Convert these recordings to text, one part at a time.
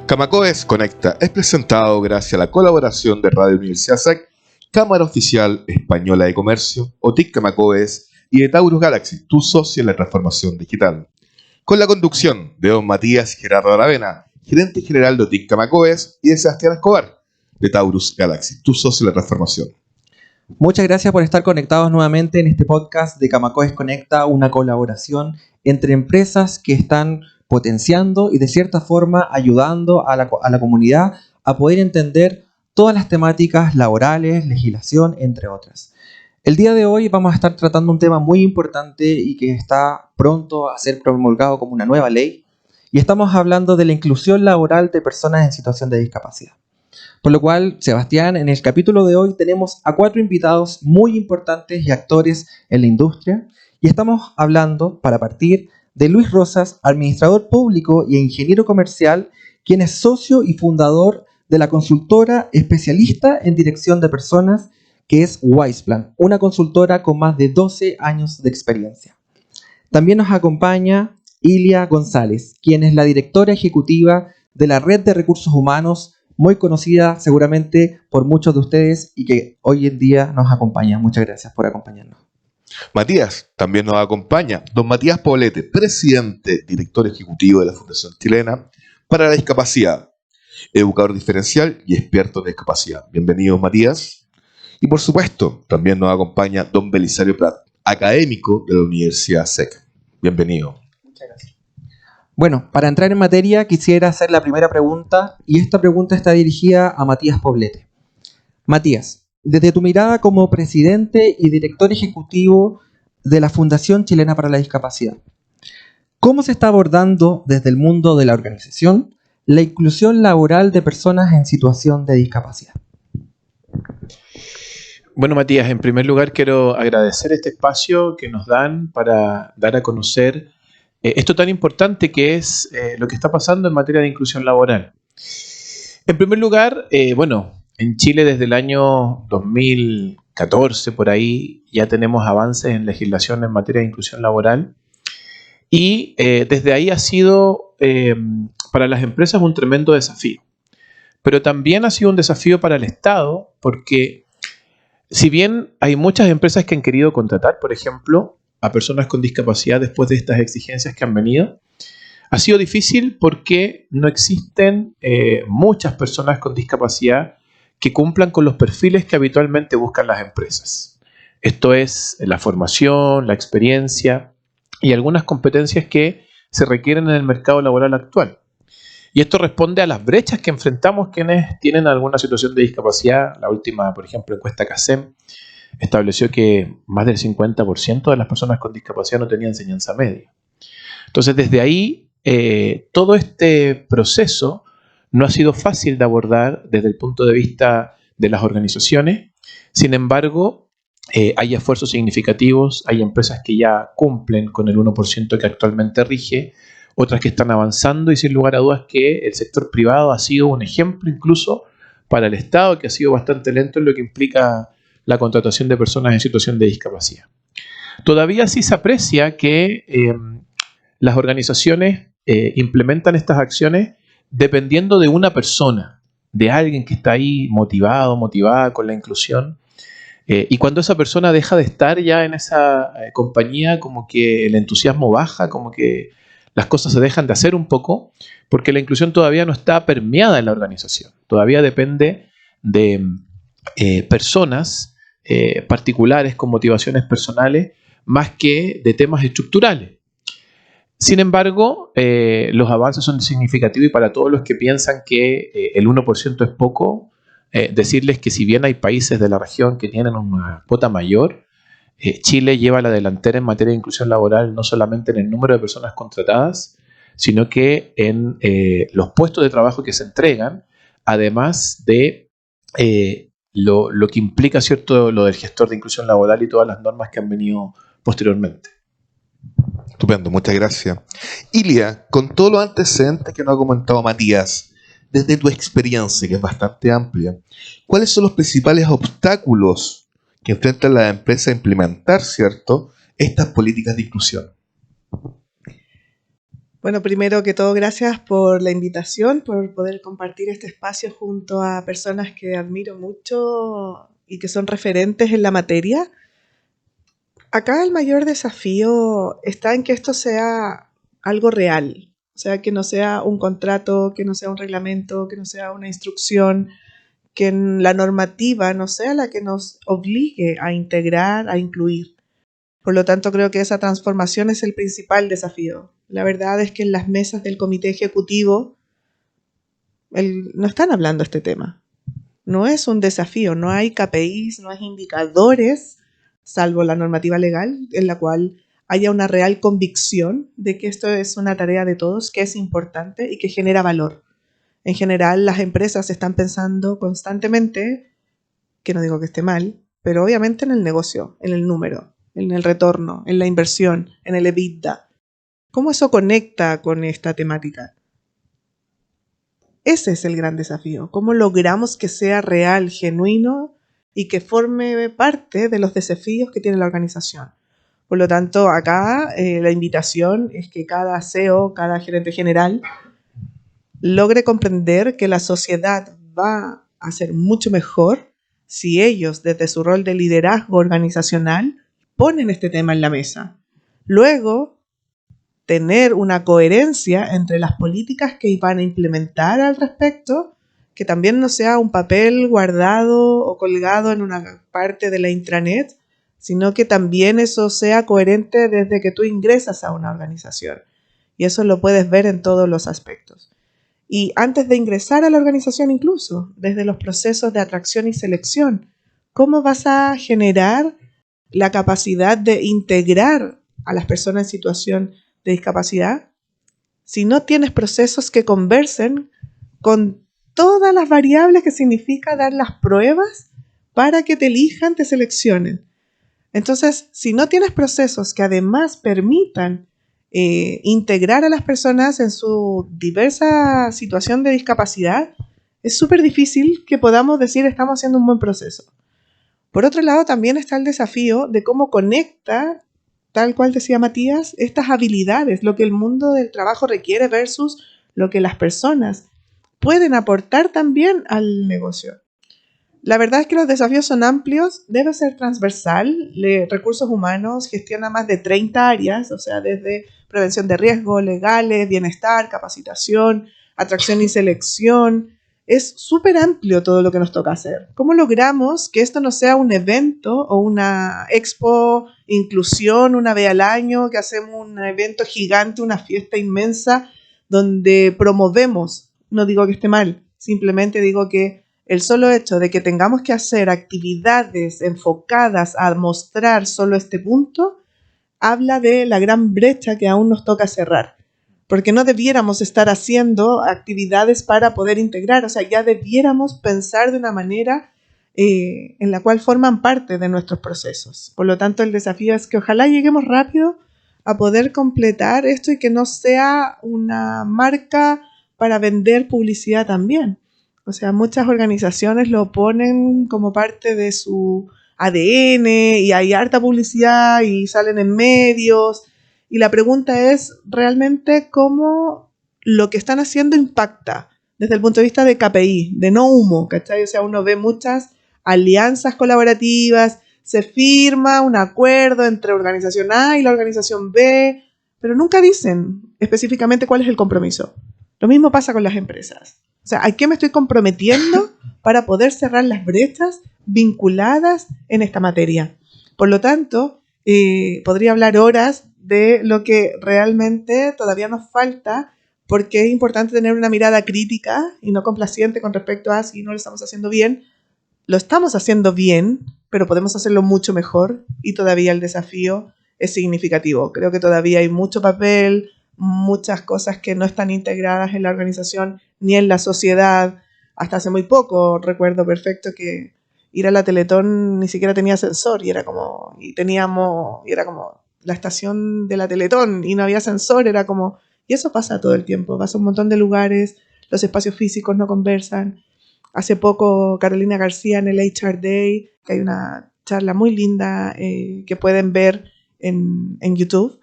Camacoes Conecta es presentado gracias a la colaboración de Radio Universidad SEC, Cámara Oficial Española de Comercio, OTIC Camacoes y de Taurus Galaxy, tu socio en la transformación digital. Con la conducción de don Matías Gerardo Aravena, gerente general de OTIC Camacoes, y de Sebastián Escobar, de Taurus Galaxy, tu socio en la transformación. Muchas gracias por estar conectados nuevamente en este podcast de Camacoes Conecta, una colaboración entre empresas que están potenciando y de cierta forma ayudando a la comunidad a poder entender todas las temáticas laborales, legislación, entre otras. El día de hoy vamos a estar tratando un tema muy importante y que está pronto a ser promulgado como una nueva ley, y estamos hablando de la inclusión laboral de personas en situación de discapacidad. Por lo cual, Sebastián, en el capítulo de hoy tenemos a 4 invitados muy importantes y actores en la industria, y estamos hablando, para partir, de Luis Rosas, administrador público y ingeniero comercial, quien es socio y fundador de la consultora especialista en dirección de personas, que es Wiseplan, una consultora con más de 12 años de experiencia. También nos acompaña Ilia González, quien es la directora ejecutiva de la Red de Recursos Humanos, muy conocida seguramente por muchos de ustedes y que hoy en día nos acompaña. Muchas gracias por acompañarnos. Matías, también nos acompaña don Matías Poblete, presidente, director ejecutivo de la Fundación Chilena para la Discapacidad, educador diferencial y experto en discapacidad. Bienvenido, Matías. Y por supuesto, también nos acompaña don Belisario Prat, académico de la Universidad SEC. Bienvenido. Muchas gracias. Bueno, para entrar en materia quisiera hacer la primera pregunta, y esta pregunta está dirigida a Matías Poblete. Matías, desde tu mirada como presidente y director ejecutivo de la Fundación Chilena para la Discapacidad, ¿cómo se está abordando desde el mundo de la organización la inclusión laboral de personas en situación de discapacidad? Bueno, Matías, en primer lugar quiero agradecer este espacio que nos dan para dar a conocer esto tan importante que es lo que está pasando en materia de inclusión laboral. En primer lugar, en Chile desde el año 2014 por ahí ya tenemos avances en legislación en materia de inclusión laboral, y desde ahí ha sido para las empresas un tremendo desafío. Pero también ha sido un desafío para el Estado, porque si bien hay muchas empresas que han querido contratar, por ejemplo, a personas con discapacidad después de estas exigencias que han venido, ha sido difícil porque no existen muchas personas con discapacidad que cumplan con los perfiles que habitualmente buscan las empresas. Esto es la formación, la experiencia y algunas competencias que se requieren en el mercado laboral actual. Y esto responde a las brechas que enfrentamos quienes tienen alguna situación de discapacidad. La última, por ejemplo, encuesta CACEM estableció que más del 50% de las personas con discapacidad no tenían enseñanza media. Entonces, desde ahí, todo este proceso no ha sido fácil de abordar desde el punto de vista de las organizaciones. Sin embargo, hay esfuerzos significativos, hay empresas que ya cumplen con el 1% que actualmente rige, otras que están avanzando, y sin lugar a dudas que el sector privado ha sido un ejemplo incluso para el Estado, que ha sido bastante lento en lo que implica la contratación de personas en situación de discapacidad. Todavía sí se aprecia que las organizaciones implementan estas acciones dependiendo de una persona, de alguien que está ahí motivado, motivada con la inclusión, y cuando esa persona deja de estar ya en esa compañía, como que el entusiasmo baja, como que las cosas se dejan de hacer un poco, porque la inclusión todavía no está permeada en la organización, todavía depende de personas particulares con motivaciones personales más que de temas estructurales. Sin embargo, los avances son significativos, y para todos los que piensan que el 1% es poco, decirles que si bien hay países de la región que tienen una cuota mayor, Chile lleva la delantera en materia de inclusión laboral, no solamente en el número de personas contratadas, sino que en los puestos de trabajo que se entregan, además de lo que implica, ¿cierto?, lo del gestor de inclusión laboral y todas las normas que han venido posteriormente. Estupendo, muchas gracias. Ilia, con todos los antecedentes que nos ha comentado Matías, desde tu experiencia, que es bastante amplia, ¿cuáles son los principales obstáculos que enfrentan las empresas a implementar, ¿cierto?, estas políticas de inclusión? Bueno, primero que todo, gracias por la invitación, por poder compartir este espacio junto a personas que admiro mucho y que son referentes en la materia. Acá el mayor desafío está en que esto sea algo real, o sea, que no sea un contrato, que no sea un reglamento, que no sea una instrucción, que la normativa no sea la que nos obligue a integrar, a incluir. Por lo tanto, creo que esa transformación es el principal desafío. La verdad es que en las mesas del comité ejecutivo no están hablando este tema. No es un desafío, no hay KPIs, no hay indicadores, salvo la normativa legal, en la cual haya una real convicción de que esto es una tarea de todos, que es importante y que genera valor. En general, las empresas están pensando constantemente, que no digo que esté mal, pero obviamente en el negocio, en el número, en el retorno, en la inversión, en el EBITDA. ¿Cómo eso conecta con esta temática? Ese es el gran desafío. ¿Cómo logramos que sea real, genuino y que forme parte de los desafíos que tiene la organización? Por lo tanto, acá la invitación es que cada CEO, cada gerente general, logre comprender que la sociedad va a ser mucho mejor si ellos, desde su rol de liderazgo organizacional, ponen este tema en la mesa. Luego, tener una coherencia entre las políticas que van a implementar al respecto, que también no sea un papel guardado o colgado en una parte de la intranet, sino que también eso sea coherente desde que tú ingresas a una organización. Y eso lo puedes ver en todos los aspectos. Y antes de ingresar a la organización incluso, desde los procesos de atracción y selección, ¿cómo vas a generar la capacidad de integrar a las personas en situación de discapacidad si no tienes procesos que conversen con todas las variables que significa dar las pruebas para que te elijan, te seleccionen? Entonces, si no tienes procesos que además permitan integrar a las personas en su diversa situación de discapacidad, es súper difícil que podamos decir estamos haciendo un buen proceso. Por otro lado, también está el desafío de cómo conecta, tal cual decía Matías, estas habilidades, lo que el mundo del trabajo requiere versus lo que las personas pueden aportar también al negocio. La verdad es que los desafíos son amplios, debe ser transversal. Recursos humanos gestiona más de 30 áreas, o sea, desde prevención de riesgo, legales, bienestar, capacitación, atracción y selección. Es súper amplio todo lo que nos toca hacer. ¿Cómo logramos que esto no sea un evento o una expo, inclusión, una vez al año, que hacemos un evento gigante, una fiesta inmensa, donde promovemos? No digo que esté mal, simplemente digo que el solo hecho de que tengamos que hacer actividades enfocadas a mostrar solo este punto habla de la gran brecha que aún nos toca cerrar. Porque no debiéramos estar haciendo actividades para poder integrar, o sea, ya debiéramos pensar de una manera en la cual forman parte de nuestros procesos. Por lo tanto, el desafío es que ojalá lleguemos rápido a poder completar esto y que no sea una marca para vender publicidad también. O sea, muchas organizaciones lo ponen como parte de su ADN y hay harta publicidad y salen en medios. Y la pregunta es realmente cómo lo que están haciendo impacta desde el punto de vista de KPI, de no humo, ¿cachai? O sea, uno ve muchas alianzas colaborativas, se firma un acuerdo entre organización A y la organización B, pero nunca dicen específicamente cuál es el compromiso. Lo mismo pasa con las empresas. O sea, ¿a qué me estoy comprometiendo para poder cerrar las brechas vinculadas en esta materia? Por lo tanto, podría hablar horas de lo que realmente todavía nos falta, porque es importante tener una mirada crítica y no complaciente con respecto a si no lo estamos haciendo bien. Lo estamos haciendo bien, pero podemos hacerlo mucho mejor y todavía el desafío es significativo. Creo que todavía hay mucho papel, muchas cosas que no están integradas en la organización ni en la sociedad. Hasta hace muy poco recuerdo perfecto que ir a la Teletón ni siquiera tenía ascensor y era como la estación de la Teletón y no había ascensor, era como, y eso pasa todo el tiempo, pasa un montón de lugares, los espacios físicos no conversan. Hace poco Carolina García en el HR Day, que hay una charla muy linda que pueden ver en YouTube,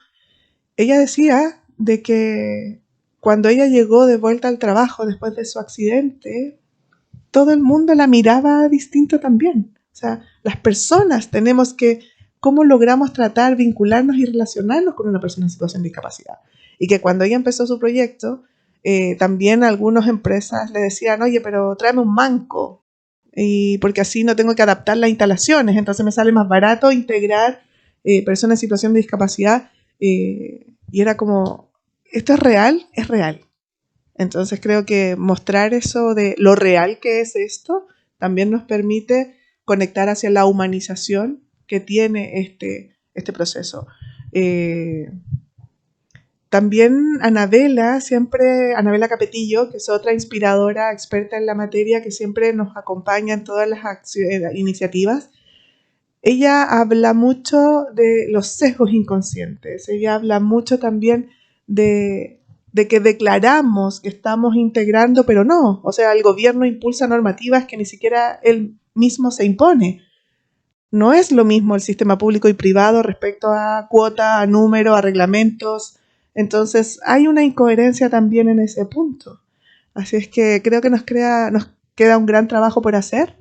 ella decía de que cuando ella llegó de vuelta al trabajo después de su accidente, todo el mundo la miraba distinto también. O sea, las personas tenemos que, ¿cómo logramos tratar, vincularnos y relacionarnos con una persona en situación de discapacidad? Y que cuando ella empezó su proyecto, también algunas empresas le decían, oye, pero tráeme un manco, y porque así no tengo que adaptar las instalaciones, entonces me sale más barato integrar personas en situación de discapacidad. Y era como, ¿esto es real? Es real. Entonces creo que mostrar eso de lo real que es esto también nos permite conectar hacia la humanización que tiene este proceso. También Anabela Capetillo, que es otra inspiradora, experta en la materia, que siempre nos acompaña en todas las iniciativas, ella habla mucho de los sesgos inconscientes, ella habla mucho también de que declaramos que estamos integrando, pero no, o sea, el gobierno impulsa normativas que ni siquiera él mismo se impone. No es lo mismo el sistema público y privado respecto a cuota, a número, a reglamentos. Entonces hay una incoherencia también en ese punto. Así es que creo que nos queda un gran trabajo por hacer,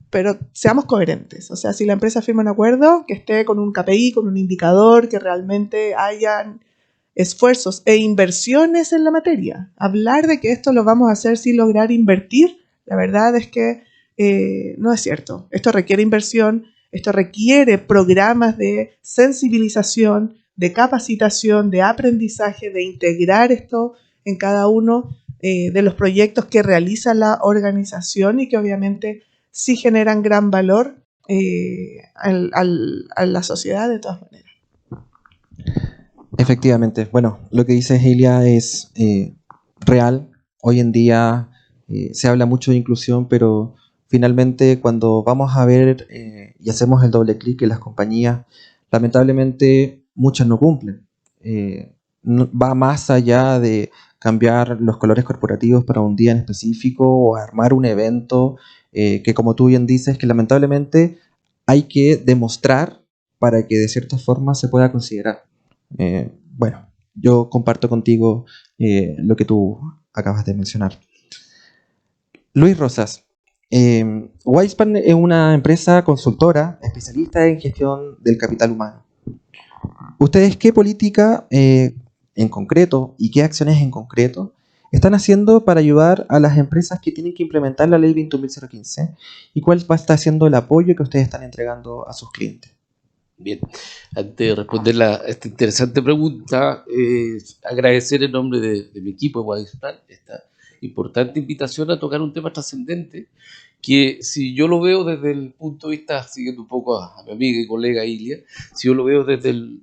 pero seamos coherentes. O sea, si la empresa firma un acuerdo, que esté con un KPI, con un indicador, que realmente hayan esfuerzos e inversiones en la materia. Hablar de que esto lo vamos a hacer sin lograr invertir, la verdad es que no es cierto. Esto requiere inversión, esto requiere programas de sensibilización, de capacitación, de aprendizaje, de integrar esto en cada uno de los proyectos que realiza la organización y que obviamente sí generan gran valor a la sociedad de todas maneras. Efectivamente, bueno, lo que dice Elia es real. Hoy en día se habla mucho de inclusión, pero finalmente cuando vamos a ver y hacemos el doble clic en las compañías, lamentablemente muchas no cumplen. Va más allá de cambiar los colores corporativos para un día en específico o armar un evento que, como tú bien dices, que lamentablemente hay que demostrar para que de cierta forma se pueda considerar. Bueno, yo comparto contigo lo que tú acabas de mencionar. Luis Rosas, Wispan es una empresa consultora especialista en gestión del capital humano. ¿Ustedes qué política en concreto y qué acciones en concreto están haciendo para ayudar a las empresas que tienen que implementar la ley 21.015? ¿Y cuál va a estar siendo el apoyo que ustedes están entregando a sus clientes? Bien, antes de responder a esta interesante pregunta, agradecer en nombre de mi equipo de Wispan esta importante invitación a tocar un tema trascendente que, si yo lo veo desde el punto de vista, siguiendo un poco a mi amiga y colega Ilia, si yo lo veo desde el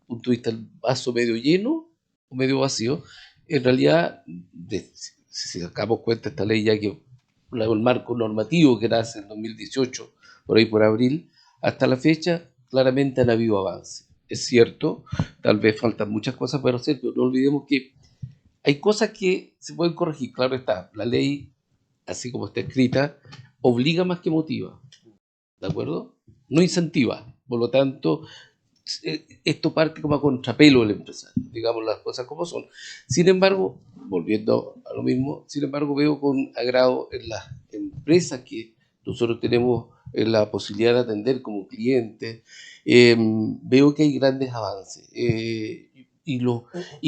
punto de vista del vaso medio lleno o medio vacío, en realidad, si sacamos cuenta esta ley ya que el marco normativo que nace en 2018, por ahí por abril, hasta la fecha, claramente han habido avances. Es cierto, tal vez faltan muchas cosas para hacer, pero no olvidemos que hay cosas que se pueden corregir. Claro está, la ley, así como está escrita, obliga más que motiva, ¿de acuerdo? No incentiva. Por lo tanto, esto parte como a contrapelo del empresario, digamos las cosas como son. Sin embargo, volviendo a lo mismo, sin embargo veo con agrado en las empresas que nosotros tenemos la posibilidad de atender como clientes, veo que hay grandes avances. Y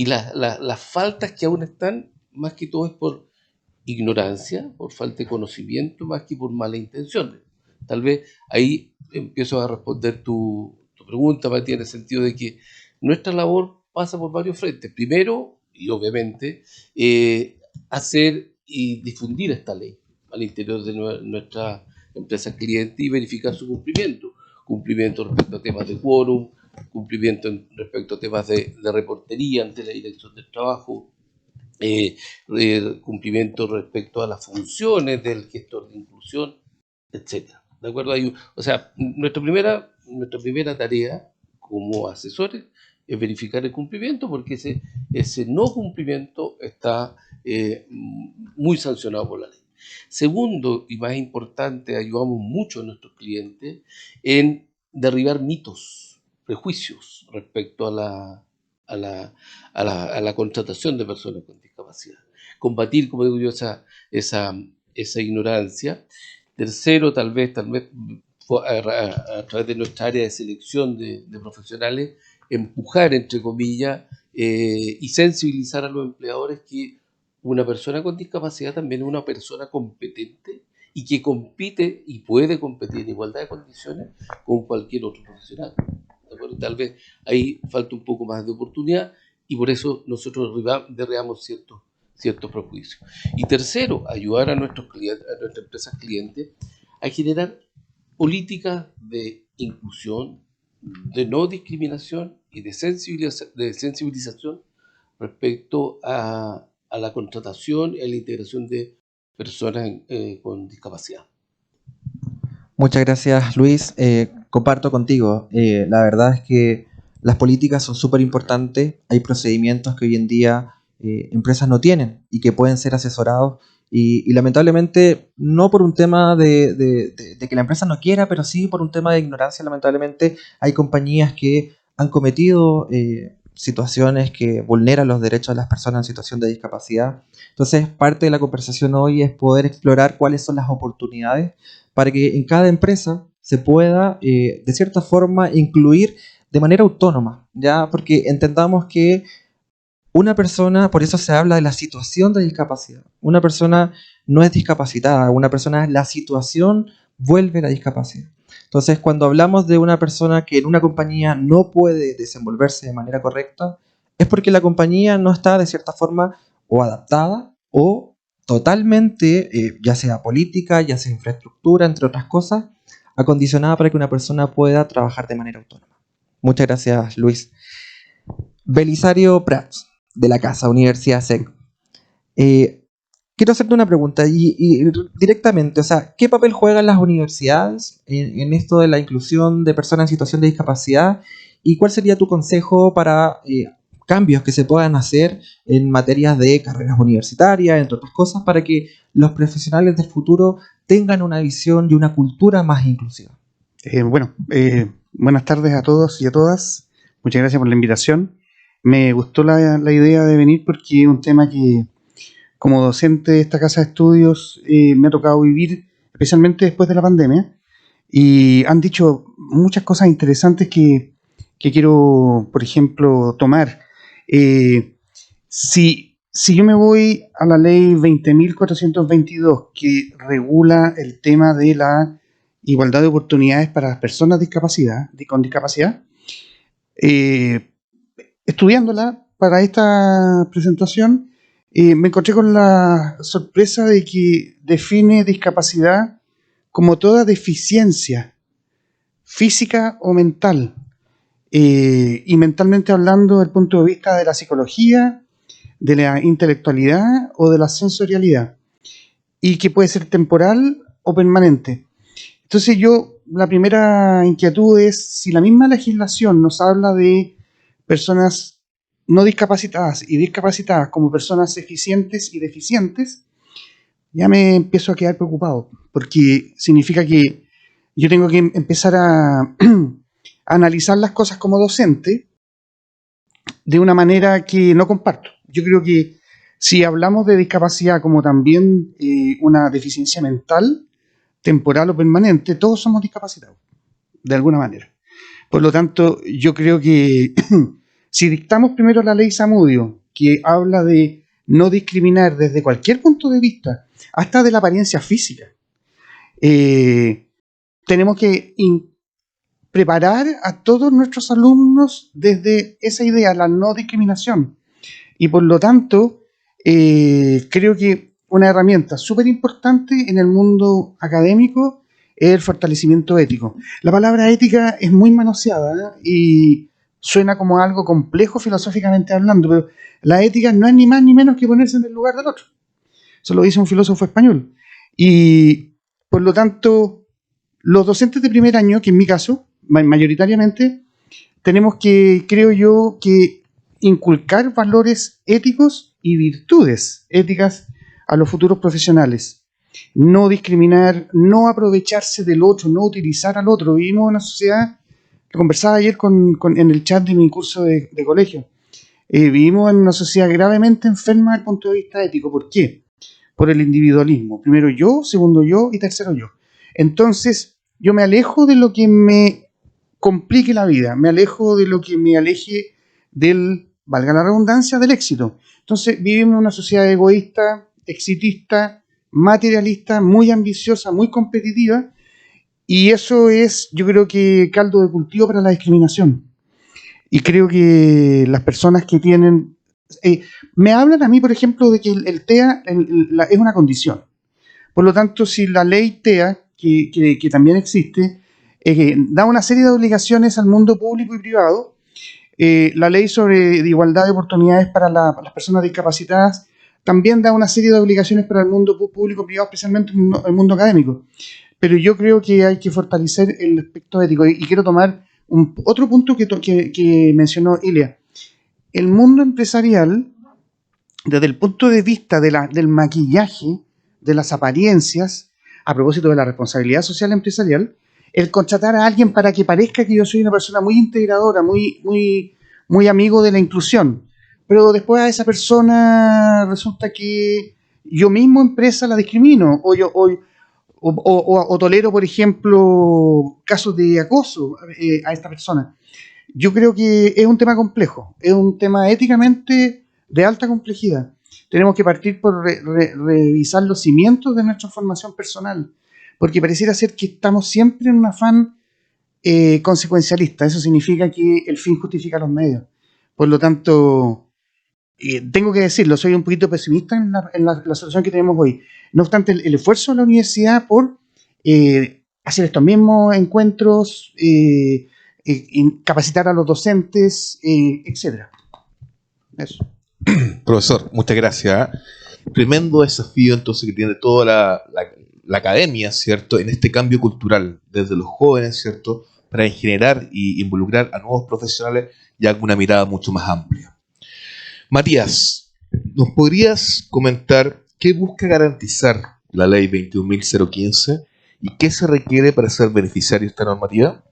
las faltas que aún están, más que todo es por ignorancia, por falta de conocimiento, más que por malas intenciones. Tal vez ahí empiezo a responder tu pregunta, Matías, en el sentido de que nuestra labor pasa por varios frentes. Primero, y obviamente, hacer y difundir esta ley al interior de nuestra empresa cliente y verificar su cumplimiento. Cumplimiento respecto a temas de quórum, cumplimiento respecto a temas de reportería ante la Dirección del Trabajo, cumplimiento respecto a las funciones del gestor de inclusión, etcétera. ¿De acuerdo? O sea, nuestra primera tarea como asesores es verificar el cumplimiento, porque ese no cumplimiento está muy sancionado por la ley. Segundo, y más importante, ayudamos mucho a nuestros clientes en derribar mitos, prejuicios respecto a a la contratación de personas con discapacidad. Combatir, como digo yo, esa ignorancia. Tercero, tal vez a través de nuestra área de selección de profesionales, empujar, entre comillas, y sensibilizar a los empleadores que una persona con discapacidad también es una persona competente y que compite y puede competir en igualdad de condiciones con cualquier otro profesional. Tal vez ahí falta un poco más de oportunidad y por eso nosotros derribamos ciertos prejuicios. Y tercero, ayudar a nuestras empresas clientes a generar políticas de inclusión, de no discriminación y de sensibilización respecto a la contratación y a la integración de personas con discapacidad. Muchas gracias, Luis. Comparto contigo. La verdad es que las políticas son súper importantes. Hay procedimientos que hoy en día empresas no tienen y que pueden ser asesorados. Y lamentablemente, no por un tema de que la empresa no quiera, pero sí por un tema de ignorancia, lamentablemente, hay compañías que han cometido situaciones que vulneran los derechos de las personas en situación de discapacidad. Entonces, parte de la conversación hoy es poder explorar cuáles son las oportunidades para que en cada empresa se pueda, de cierta forma, incluir de manera autónoma, ¿ya? Porque entendamos que una persona, por eso se habla de la situación de discapacidad. Una persona no es discapacitada, una persona es la situación vuelve la discapacidad. Entonces, cuando hablamos de una persona que en una compañía no puede desenvolverse de manera correcta, es porque la compañía no está de cierta forma o adaptada o totalmente, ya sea política, ya sea infraestructura, entre otras cosas, acondicionada para que una persona pueda trabajar de manera autónoma. Muchas gracias, Luis. Belisario Prats, de la Casa Universidad SEC. Quiero hacerte una pregunta y directamente, o sea, ¿qué papel juegan las universidades en esto de la inclusión de personas en situación de discapacidad? ¿Y cuál sería tu consejo para cambios que se puedan hacer en materias de carreras universitarias, entre otras cosas, para que los profesionales del futuro tengan una visión y una cultura más inclusiva? Buenas tardes a todos y a todas. Muchas gracias por la invitación. Me gustó la idea de venir porque es un tema que, como docente de esta casa de estudios, me ha tocado vivir, especialmente después de la pandemia, y han dicho muchas cosas interesantes que quiero, por ejemplo, tomar. Si yo me voy a la ley 20.422, que regula el tema de la igualdad de oportunidades para las personas con discapacidad, estudiándola para esta presentación, me encontré con la sorpresa de que define discapacidad como toda deficiencia física o mental, y mentalmente hablando desde el punto de vista de la psicología, de la intelectualidad o de la sensorialidad, y que puede ser temporal o permanente. Entonces la primera inquietud es, si la misma legislación nos habla de personas no discapacitadas y discapacitadas como personas eficientes y deficientes, ya me empiezo a quedar preocupado, porque significa que yo tengo que empezar a analizar las cosas como docente de una manera que no comparto. Yo creo que si hablamos de discapacidad como también una deficiencia mental, temporal o permanente, todos somos discapacitados, de alguna manera. Por lo tanto, yo creo que si dictamos primero la ley Zamudio, que habla de no discriminar desde cualquier punto de vista, hasta de la apariencia física, tenemos que preparar a todos nuestros alumnos desde esa idea, la no discriminación. Y por lo tanto, creo que una herramienta súper importante en el mundo académico es el fortalecimiento ético. La palabra ética es muy manoseada, y suena como algo complejo filosóficamente hablando, pero la ética no es ni más ni menos que ponerse en el lugar del otro. Eso lo dice un filósofo español. Y por lo tanto, los docentes de primer año, que en mi caso, mayoritariamente, tenemos que, creo yo, que inculcar valores éticos y virtudes éticas a los futuros profesionales. No discriminar, no aprovecharse del otro, no utilizar al otro. Vivimos en una sociedad, lo conversaba ayer en el chat de mi curso de colegio, Vivimos en una sociedad gravemente enferma desde el punto de vista ético. ¿Por qué? Por el individualismo. Primero yo, segundo yo y tercero yo. Entonces, yo me alejo de lo que me complique la vida, me alejo de lo que me aleje del, valga la redundancia, del éxito. Entonces, vivimos en una sociedad egoísta, exitista, materialista, muy ambiciosa, muy competitiva, y eso es, yo creo que, caldo de cultivo para la discriminación. Y creo que las personas que tienen... me hablan a mí, por ejemplo, de que el TEA es una condición. Por lo tanto, si la ley TEA, que también existe, da una serie de obligaciones al mundo público y privado, la ley sobre de igualdad de oportunidades para las personas discapacitadas también da una serie de obligaciones para el mundo público y privado, especialmente el mundo académico. Pero yo creo que hay que fortalecer el aspecto ético. Y quiero tomar otro punto que mencionó Ilia. El mundo empresarial, desde el punto de vista del maquillaje, de las apariencias, a propósito de la responsabilidad social empresarial, el contratar a alguien para que parezca que yo soy una persona muy integradora, muy amigo de la inclusión, pero después a esa persona resulta que yo mismo empresa la discrimino, o tolero, por ejemplo, casos de acoso a esta persona. Yo creo que es un tema complejo, es un tema éticamente de alta complejidad. Tenemos que partir por revisar los cimientos de nuestra formación personal, porque pareciera ser que estamos siempre en un afán consecuencialista. Eso significa que el fin justifica los medios. Por lo tanto, tengo que decirlo, soy un poquito pesimista en la situación que tenemos hoy. No obstante, el esfuerzo de la universidad por hacer estos mismos encuentros, capacitar a los docentes, etcétera. Eso. Profesor, muchas gracias. Tremendo desafío entonces que tiene toda la academia, ¿cierto? En este cambio cultural, desde los jóvenes, ¿cierto? Para generar y involucrar a nuevos profesionales ya con una mirada mucho más amplia. Matías, ¿nos podrías comentar qué busca garantizar la ley 21.015 y qué se requiere para ser beneficiario de esta normativa?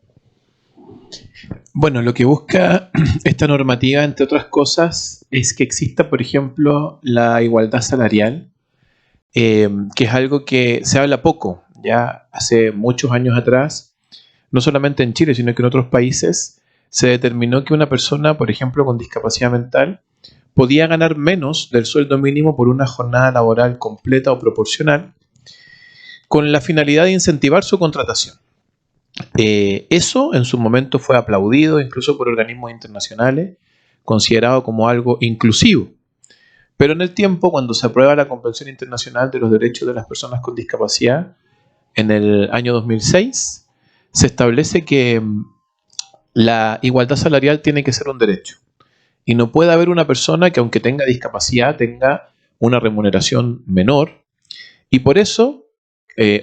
Bueno, lo que busca esta normativa, entre otras cosas, es que exista, por ejemplo, la igualdad salarial, que es algo que se habla poco. Ya hace muchos años atrás, no solamente en Chile, sino que en otros países, se determinó que una persona, por ejemplo, con discapacidad mental, podía ganar menos del sueldo mínimo por una jornada laboral completa o proporcional, con la finalidad de incentivar su contratación. Eso en su momento fue aplaudido incluso por organismos internacionales, considerado como algo inclusivo. Pero en el tiempo, cuando se aprueba la Convención Internacional de los Derechos de las Personas con Discapacidad, en el año 2006, se establece que la igualdad salarial tiene que ser un derecho. Y no puede haber una persona que, aunque tenga discapacidad, tenga una remuneración menor. Y por eso,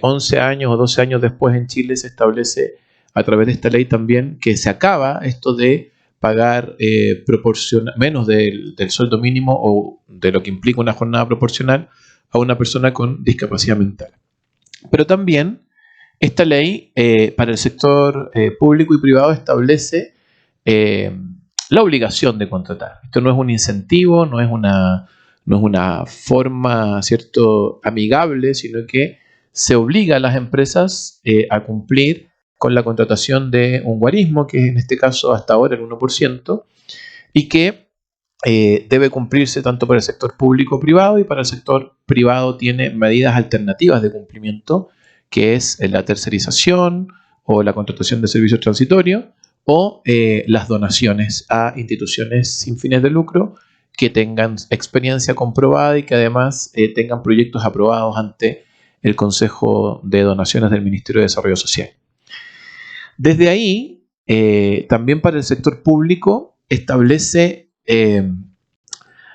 11 años o 12 años después en Chile se establece a través de esta ley también que se acaba esto de pagar menos del sueldo mínimo o de lo que implica una jornada proporcional a una persona con discapacidad mental. Pero también esta ley para el sector público y privado establece la obligación de contratar. Esto no es un incentivo, no es una forma, ¿cierto?, amigable, sino que se obliga a las empresas a cumplir con la contratación de un guarismo, que es en este caso hasta ahora el 1%, y que debe cumplirse tanto para el sector público privado, y para el sector privado tiene medidas alternativas de cumplimiento, que es la tercerización o la contratación de servicios transitorios o las donaciones a instituciones sin fines de lucro que tengan experiencia comprobada y que además tengan proyectos aprobados ante el Consejo de Donaciones del Ministerio de Desarrollo Social. Desde ahí, también para el sector público establece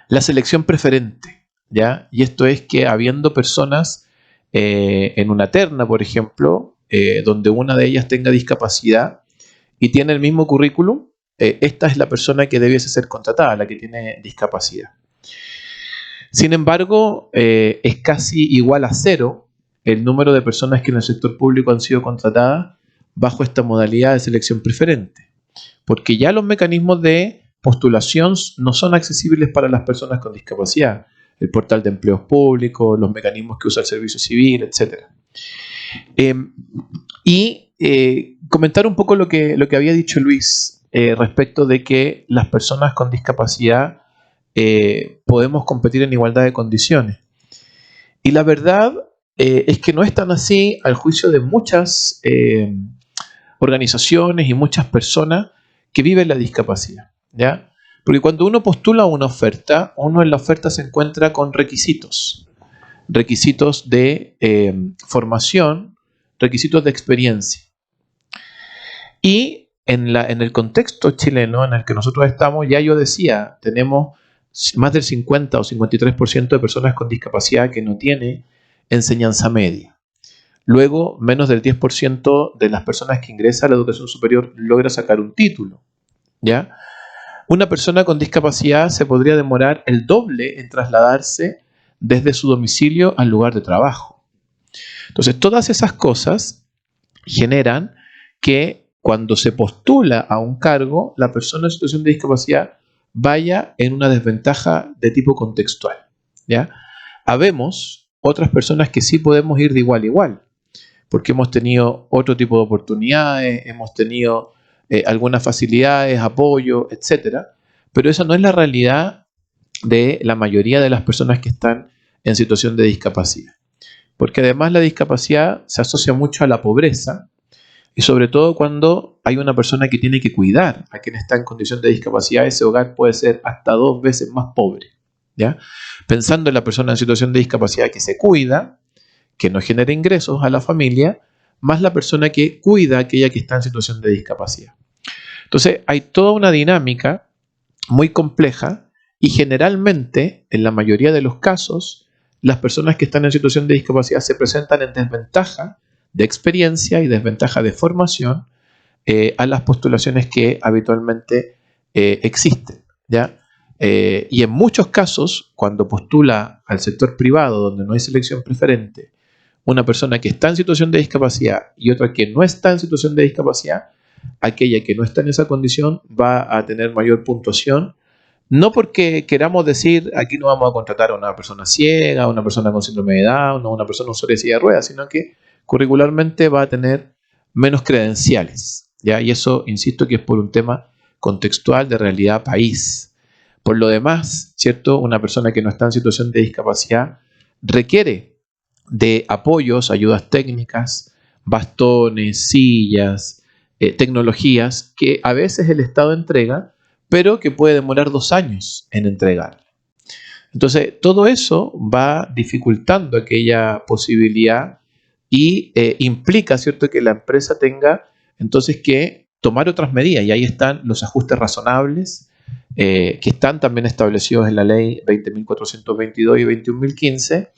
la selección preferente, ¿ya? Y esto es que habiendo personas en una terna, por ejemplo, donde una de ellas tenga discapacidad y tiene el mismo currículum, esta es la persona que debiese ser contratada, la que tiene discapacidad. Sin embargo, es casi igual a 0 el número de personas que en el sector público han sido contratadas bajo esta modalidad de selección preferente, porque ya los mecanismos de postulación no son accesibles para las personas con discapacidad. El portal de empleos públicos, los mecanismos que usa el servicio civil, etc. Comentar un poco lo que había dicho Luis respecto de que las personas con discapacidad podemos competir en igualdad de condiciones. Y la verdad es que no es tan así al juicio de muchas organizaciones y muchas personas que viven la discapacidad, ¿ya? Porque cuando uno postula una oferta, uno en la oferta se encuentra con requisitos de formación, requisitos de experiencia. Y en el contexto chileno en el que nosotros estamos, ya yo decía, tenemos más del 50 o 53% de personas con discapacidad que no tiene enseñanza media. Luego, menos del 10% de las personas que ingresan a la educación superior logra sacar un título, ¿ya? Una persona con discapacidad se podría demorar el doble en trasladarse desde su domicilio al lugar de trabajo. Entonces, todas esas cosas generan que cuando se postula a un cargo, la persona en situación de discapacidad vaya en una desventaja de tipo contextual, ¿ya? Habemos otras personas que sí podemos ir de igual a igual, porque hemos tenido otro tipo de oportunidades, hemos tenido algunas facilidades, apoyo, etc. Pero esa no es la realidad de la mayoría de las personas que están en situación de discapacidad. Porque además la discapacidad se asocia mucho a la pobreza, y sobre todo cuando hay una persona que tiene que cuidar a quien está en condición de discapacidad, ese hogar puede ser hasta 2 veces más pobre, ¿ya? Pensando en la persona en situación de discapacidad que se cuida, que no genera ingresos a la familia, más la persona que cuida a aquella que está en situación de discapacidad. Entonces hay toda una dinámica muy compleja y generalmente, en la mayoría de los casos, las personas que están en situación de discapacidad se presentan en desventaja de experiencia y desventaja de formación a las postulaciones que habitualmente existen, ¿ya? Y en muchos casos, cuando postula al sector privado, donde no hay selección preferente, una persona que está en situación de discapacidad y otra que no está en situación de discapacidad, aquella que no está en esa condición va a tener mayor puntuación, no porque queramos decir aquí no vamos a contratar a una persona ciega, a una persona con síndrome de Down, o a una persona usuaria de silla de ruedas, sino que curricularmente va a tener menos credenciales, ¿ya? Y eso, insisto, que es por un tema contextual de realidad país. Por lo demás, ¿cierto? Una persona que no está en situación de discapacidad requiere de apoyos, ayudas técnicas, bastones, sillas, tecnologías que a veces el Estado entrega, pero que puede demorar 2 años en entregar. Entonces, todo eso va dificultando aquella posibilidad y implica, ¿cierto?, que la empresa tenga entonces que tomar otras medidas, y ahí están los ajustes razonables que están también establecidos en la ley 20.422 y 21.015,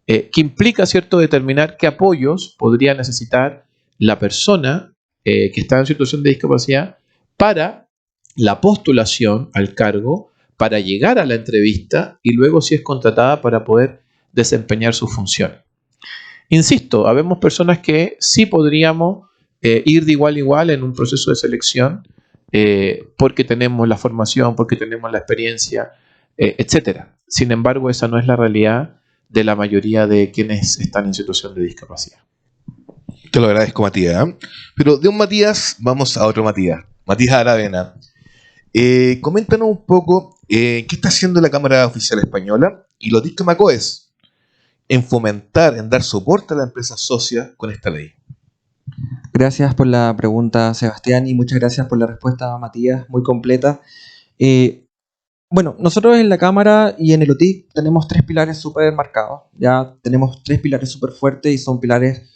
que implica, ¿cierto?, determinar qué apoyos podría necesitar la persona que está en situación de discapacidad para la postulación al cargo, para llegar a la entrevista y luego, si es contratada, para poder desempeñar sus funciones. Insisto, habemos personas que sí podríamos ir de igual a igual en un proceso de selección porque tenemos la formación, porque tenemos la experiencia, etc. Sin embargo, esa no es la realidad de la mayoría de quienes están en situación de discapacidad. Te lo agradezco, Matías. Pero de un Matías vamos a otro Matías. Matías Aravena. Coméntanos un poco qué está haciendo la Cámara Oficial Española y los TIC Macoes en fomentar, en dar soporte a las empresas socias con esta ley. Gracias por la pregunta, Sebastián, y muchas gracias por la respuesta, Matías, muy completa. Bueno, nosotros en la Cámara y en el OTIC tenemos 3 pilares súper marcados. Ya tenemos 3 pilares súper fuertes y son pilares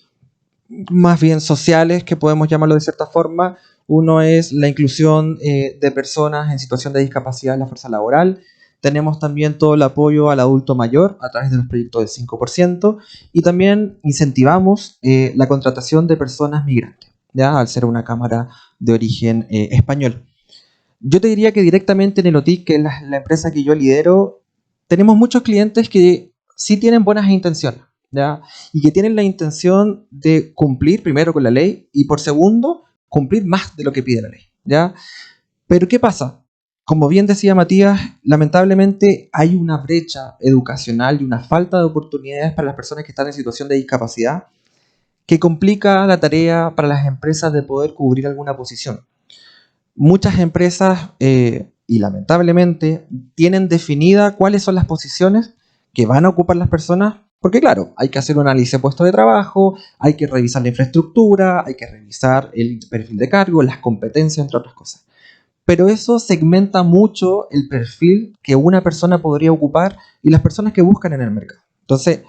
más bien sociales, que podemos llamarlo de cierta forma. Uno es la inclusión de personas en situación de discapacidad en la fuerza laboral. Tenemos también todo el apoyo al adulto mayor a través de los proyectos del 5%, y también incentivamos la contratación de personas migrantes, ¿ya? Al ser una cámara de origen español. Yo te diría que directamente en el OTIC, que es la empresa que yo lidero, tenemos muchos clientes que sí tienen buenas intenciones, ¿ya? Y que tienen la intención de cumplir primero con la ley y por segundo, cumplir más de lo que pide la ley, ¿ya? Pero ¿qué pasa? como bien decía Matías, lamentablemente hay una brecha educacional y una falta de oportunidades para las personas que están en situación de discapacidad que complica la tarea para las empresas de poder cubrir alguna posición. Muchas empresas, y lamentablemente, tienen definida cuáles son las posiciones que van a ocupar las personas, porque claro, hay que hacer un análisis de puesto de trabajo, hay que revisar la infraestructura, hay que revisar el perfil de cargo, las competencias, entre otras cosas. Pero eso segmenta mucho el perfil que una persona podría ocupar y las personas que buscan en el mercado. Entonces,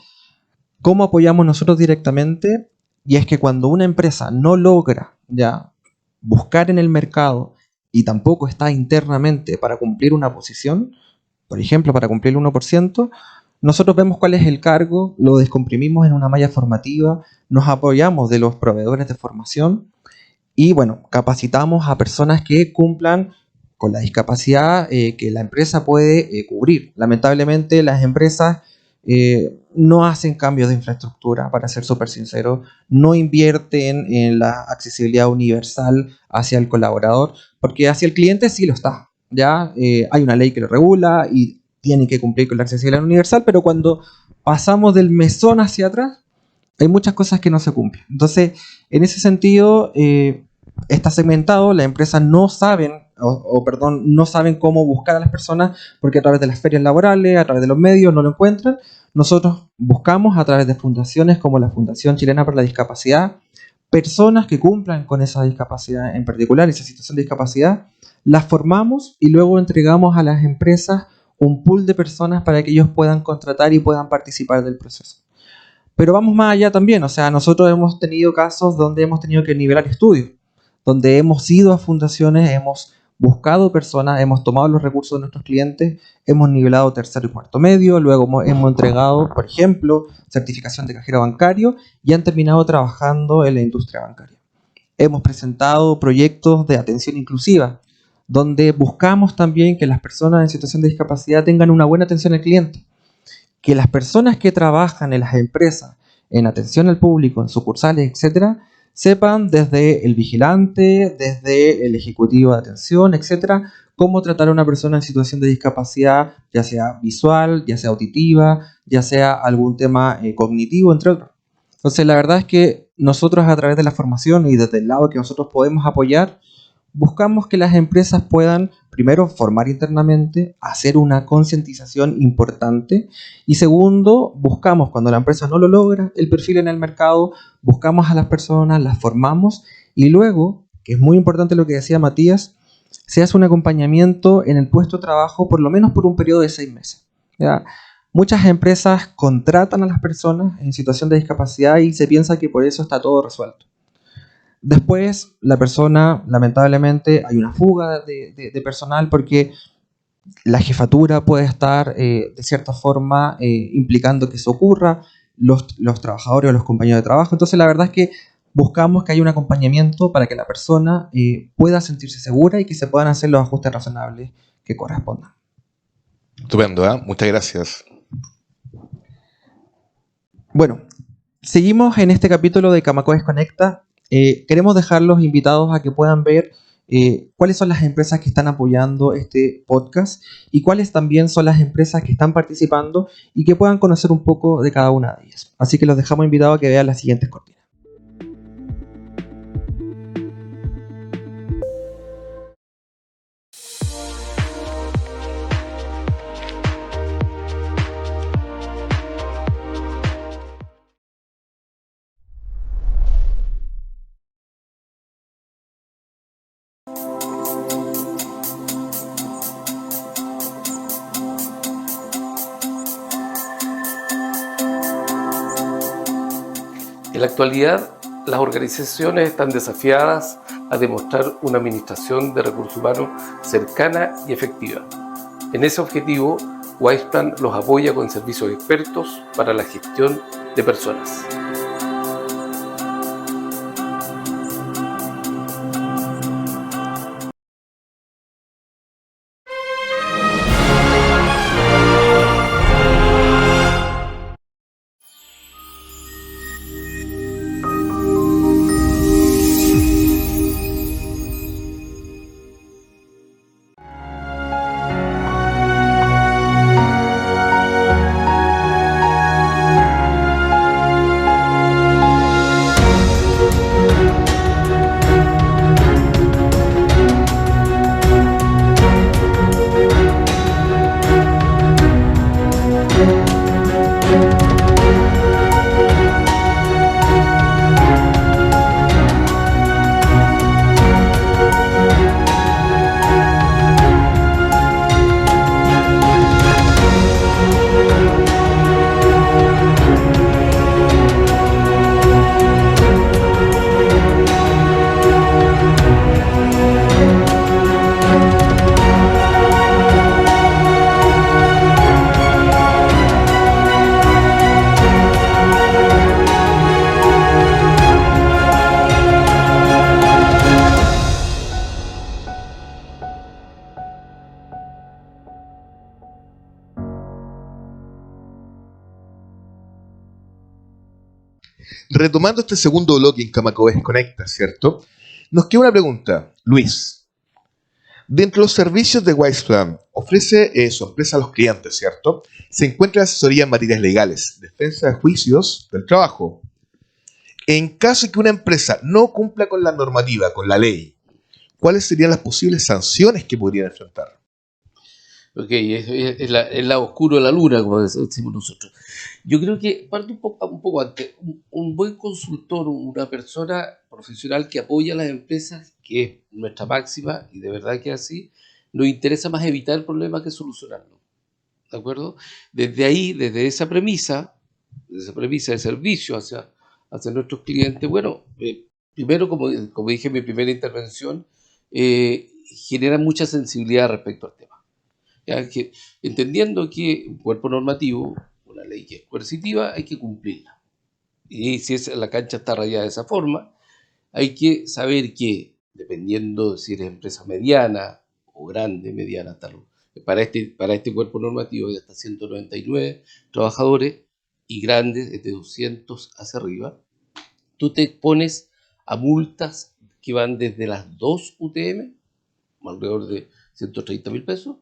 ¿cómo apoyamos nosotros directamente? Y es que cuando una empresa no logra ya buscar en el mercado y tampoco está internamente para cumplir una posición, por ejemplo, para cumplir el 1%, nosotros vemos cuál es el cargo, lo descomprimimos en una malla formativa, nos apoyamos de los proveedores de formación y, bueno, capacitamos a personas que cumplan con la discapacidad que la empresa puede cubrir. Lamentablemente, las empresas no hacen cambios de infraestructura, para ser súper sincero, no invierten en la accesibilidad universal hacia el colaborador, porque hacia el cliente sí lo está. Ya hay una ley que lo regula y tiene que cumplir con la accesibilidad universal, pero cuando pasamos del mesón hacia atrás, hay muchas cosas que no se cumplen. Entonces, en ese sentido, está segmentado, las empresas no saben, no saben cómo buscar a las personas, porque a través de las ferias laborales, a través de los medios, no lo encuentran. Nosotros buscamos a través de fundaciones como la Fundación Chilena por la Discapacidad, personas que cumplan con esa discapacidad en particular, esa situación de discapacidad, las formamos y luego entregamos a las empresas un pool de personas para que ellos puedan contratar y puedan participar del proceso. Pero vamos más allá también, o sea, nosotros hemos tenido casos donde hemos tenido que nivelar estudios, donde hemos ido a fundaciones, hemos buscado personas, hemos tomado los recursos de nuestros clientes, hemos nivelado tercero y cuarto medio, luego hemos entregado, por ejemplo, certificación de cajero bancario y han terminado trabajando en la industria bancaria. Hemos presentado proyectos de atención inclusiva, donde buscamos también que las personas en situación de discapacidad tengan una buena atención al cliente, que las personas que trabajan en las empresas, en atención al público, en sucursales, etcétera, sepan desde el vigilante, desde el ejecutivo de atención, etcétera, cómo tratar a una persona en situación de discapacidad, ya sea visual, ya sea auditiva, ya sea algún tema cognitivo, entre otros. Entonces, la verdad es que nosotros a través de la formación y desde el lado que nosotros podemos apoyar, buscamos que las empresas puedan, primero, formar internamente, hacer una concientización importante y segundo, buscamos, cuando la empresa no lo logra, el perfil en el mercado, buscamos a las personas, las formamos y luego, que es muy importante lo que decía Matías, se hace un acompañamiento en el puesto de trabajo por lo menos por un periodo de 6 meses. ¿Ya? Muchas empresas contratan a las personas en situación de discapacidad y se piensa que por eso está todo resuelto. Después, la persona, lamentablemente, hay una fuga de personal porque la jefatura puede estar, de cierta forma, implicando que eso ocurra, los trabajadores o los compañeros de trabajo. Entonces, la verdad es que buscamos que haya un acompañamiento para que la persona pueda sentirse segura y que se puedan hacer los ajustes razonables que correspondan. Estupendo, ¿eh? Muchas gracias. Bueno, seguimos en este capítulo de Camacoes Conecta. Queremos dejarlos invitados a que puedan ver cuáles son las empresas que están apoyando este podcast y cuáles también son las empresas que están participando y que puedan conocer un poco de cada una de ellas. Así que los dejamos invitados a que vean las siguientes cortinas. En la actualidad, las organizaciones están desafiadas a demostrar una administración de recursos humanos cercana y efectiva. En ese objetivo, Wiseplan los apoya con servicios expertos para la gestión de personas. retomando este segundo bloque en Camacoes Conecta, ¿cierto? Nos queda una pregunta. Luis, dentro de los servicios de Wiseplan, ofrece su empresa a los clientes, ¿cierto? Se encuentra asesoría en materias legales, defensa de juicios del trabajo. En caso de que una empresa no cumpla con la normativa, con la ley, ¿cuáles serían las posibles sanciones que podrían enfrentar? Ok, es el lado oscuro de la luna, como decimos nosotros. Yo creo que parte un poco antes. Un buen consultor, una persona profesional que apoya a las empresas, que es nuestra máxima, y de verdad que es así, nos interesa más evitar el problema que solucionarlo. ¿De acuerdo? Desde ahí, desde esa premisa de servicio hacia nuestros clientes, bueno, primero, como dije en mi primera intervención, genera mucha sensibilidad respecto al tema. Ya que, entendiendo que un cuerpo normativo, una ley que es coercitiva, hay que cumplirla. Y si la cancha está rayada de esa forma, hay que saber que, dependiendo de si eres empresa mediana o grande, mediana, para este cuerpo normativo hay hasta 199 trabajadores y grandes desde 200 hacia arriba, tú te expones a multas que van desde las 2 UTM, alrededor de 130.000 pesos,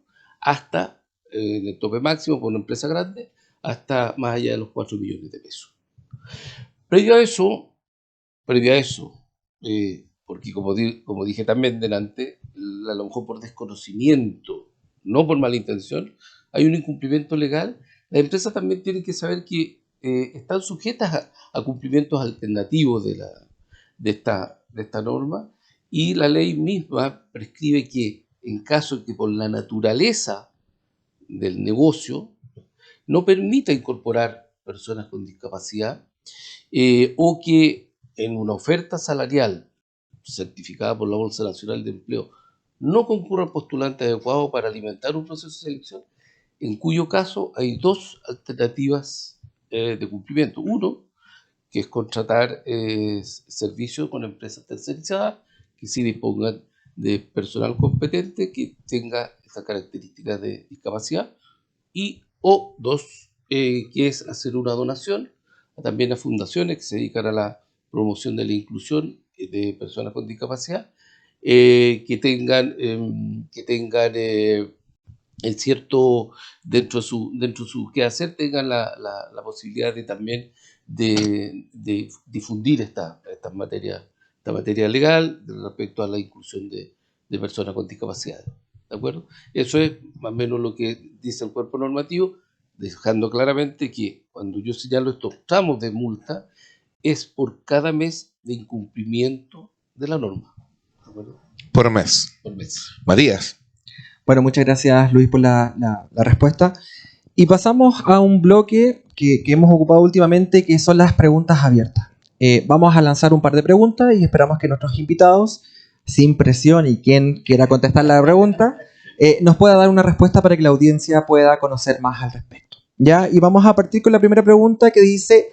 hasta el tope máximo por una empresa grande, hasta más allá de los 4 millones de pesos. Previo a eso, porque como dije también delante, a lo mejor por desconocimiento, no por mala intención, hay un incumplimiento legal. Las empresas también tienen que saber que están sujetas a cumplimientos alternativos de esta norma, y la ley misma prescribe que en caso de que por la naturaleza del negocio no permita incorporar personas con discapacidad, o que en una oferta salarial certificada por la Bolsa Nacional de Empleo no concurran postulantes adecuados para alimentar un proceso de selección, en cuyo caso hay dos alternativas de cumplimiento. Uno, que es contratar servicios con empresas tercerizadas que sí dispongan de personal competente que tenga esa característica de discapacidad, o dos, que es hacer una donación también a fundaciones que se dedican a la promoción de la inclusión de personas con discapacidad, que tengan el cierto, dentro de su quehacer, tengan la posibilidad de también de difundir esta materia legal respecto a la inclusión de personas con discapacidad. ¿De acuerdo? Eso es más o menos lo que dice el cuerpo normativo, dejando claramente que cuando yo señalo estos tramos de multa, es por cada mes de incumplimiento de la norma. ¿De acuerdo? Por mes. Por mes. Matías. Bueno, muchas gracias Luis por la respuesta. Y pasamos a un bloque que hemos ocupado últimamente, que son las preguntas abiertas. Vamos a lanzar un par de preguntas y esperamos que nuestros invitados, sin presión y quien quiera contestar la pregunta, nos pueda dar una respuesta para que la audiencia pueda conocer más al respecto. ¿Ya? Y vamos a partir con la primera pregunta, que dice: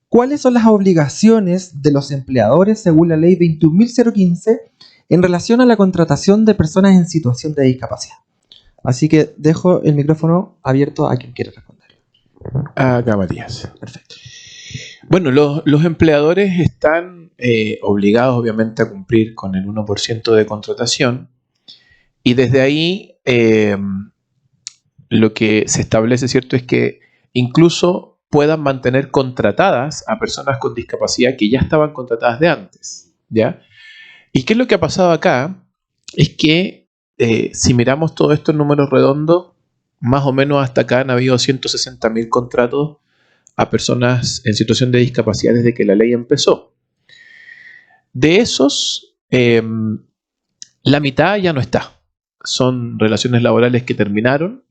¿cuáles son las obligaciones de los empleadores según la ley 21.015 en relación a la contratación de personas en situación de discapacidad? Así que dejo el micrófono abierto a quien quiera responder. Acá, Matías. Perfecto. Bueno, los empleadores están obligados, obviamente, a cumplir con el 1% de contratación, y desde ahí lo que se establece, ¿cierto?, es que incluso puedan mantener contratadas a personas con discapacidad que ya estaban contratadas de antes, ¿ya? ¿Y qué es lo que ha pasado acá? Es que si miramos todo esto en números redondos, más o menos hasta acá han habido 160.000 contratos a personas en situación de discapacidad desde que la ley empezó. De esos, la mitad ya no está. Son relaciones laborales que terminaron,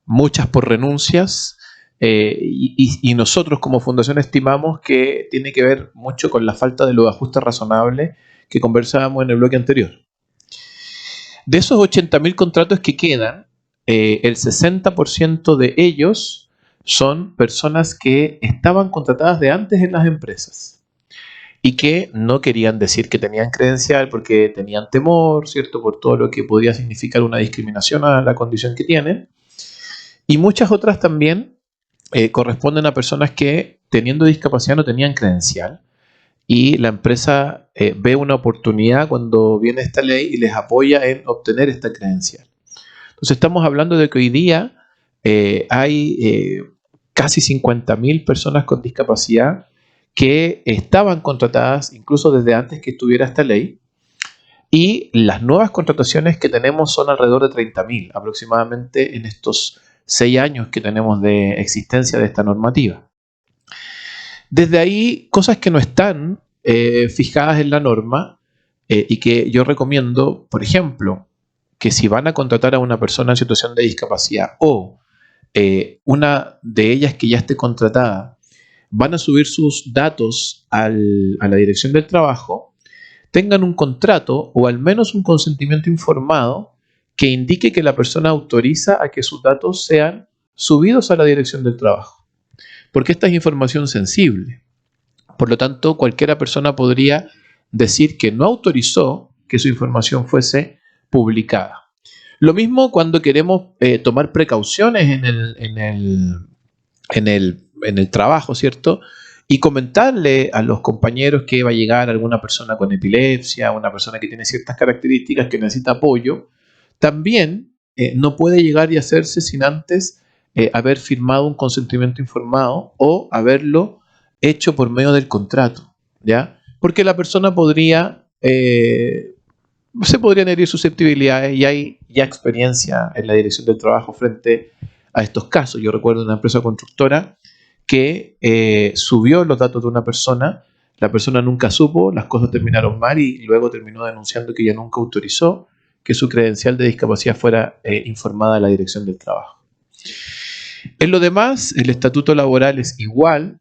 muchas por renuncias, y nosotros como fundación estimamos que tiene que ver mucho con la falta de los ajustes razonables que conversábamos en el bloque anterior. De esos 80.000 contratos que quedan, el 60% de ellos son personas que estaban contratadas de antes en las empresas y que no querían decir que tenían credencial porque tenían temor, ¿cierto?, por todo lo que podía significar una discriminación a la condición que tienen. Y muchas otras también corresponden a personas que teniendo discapacidad no tenían credencial y la empresa ve una oportunidad cuando viene esta ley y les apoya en obtener esta credencial. Entonces estamos hablando de que hoy día hay casi 50.000 personas con discapacidad que estaban contratadas incluso desde antes que estuviera esta ley, y las nuevas contrataciones que tenemos son alrededor de 30.000 aproximadamente en estos 6 años que tenemos de existencia de esta normativa. Desde ahí, cosas que no están fijadas en la norma y que yo recomiendo, por ejemplo, que si van a contratar a una persona en situación de discapacidad o una de ellas que ya esté contratada, van a subir sus datos a la dirección del trabajo, tengan un contrato o al menos un consentimiento informado que indique que la persona autoriza a que sus datos sean subidos a la dirección del trabajo. Porque esta es información sensible. Por lo tanto, cualquier persona podría decir que no autorizó que su información fuese publicada. Lo mismo cuando queremos tomar precauciones en el trabajo, ¿cierto? Y comentarle a los compañeros que va a llegar alguna persona con epilepsia, una persona que tiene ciertas características que necesita apoyo, también no puede llegar y hacerse sin antes haber firmado un consentimiento informado o haberlo hecho por medio del contrato, ¿ya? Porque la persona se podrían herir susceptibilidades y hay ya experiencia en la dirección del trabajo frente a estos casos. Yo recuerdo una empresa constructora que subió los datos de una persona, la persona nunca supo, las cosas terminaron mal y luego terminó denunciando que ella nunca autorizó que su credencial de discapacidad fuera informada a la dirección del trabajo. En lo demás, el estatuto laboral es igual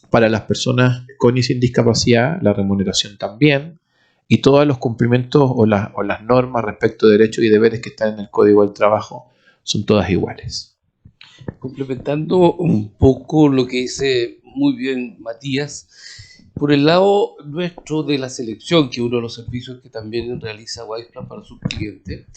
para las personas con y sin discapacidad, la remuneración también, y todos los cumplimientos o las normas respecto de derechos y deberes que están en el Código del Trabajo son todas iguales. Complementando un poco lo que dice muy bien Matías, por el lado nuestro de la selección, que es uno de los servicios que también realiza Wiseplan para sus clientes,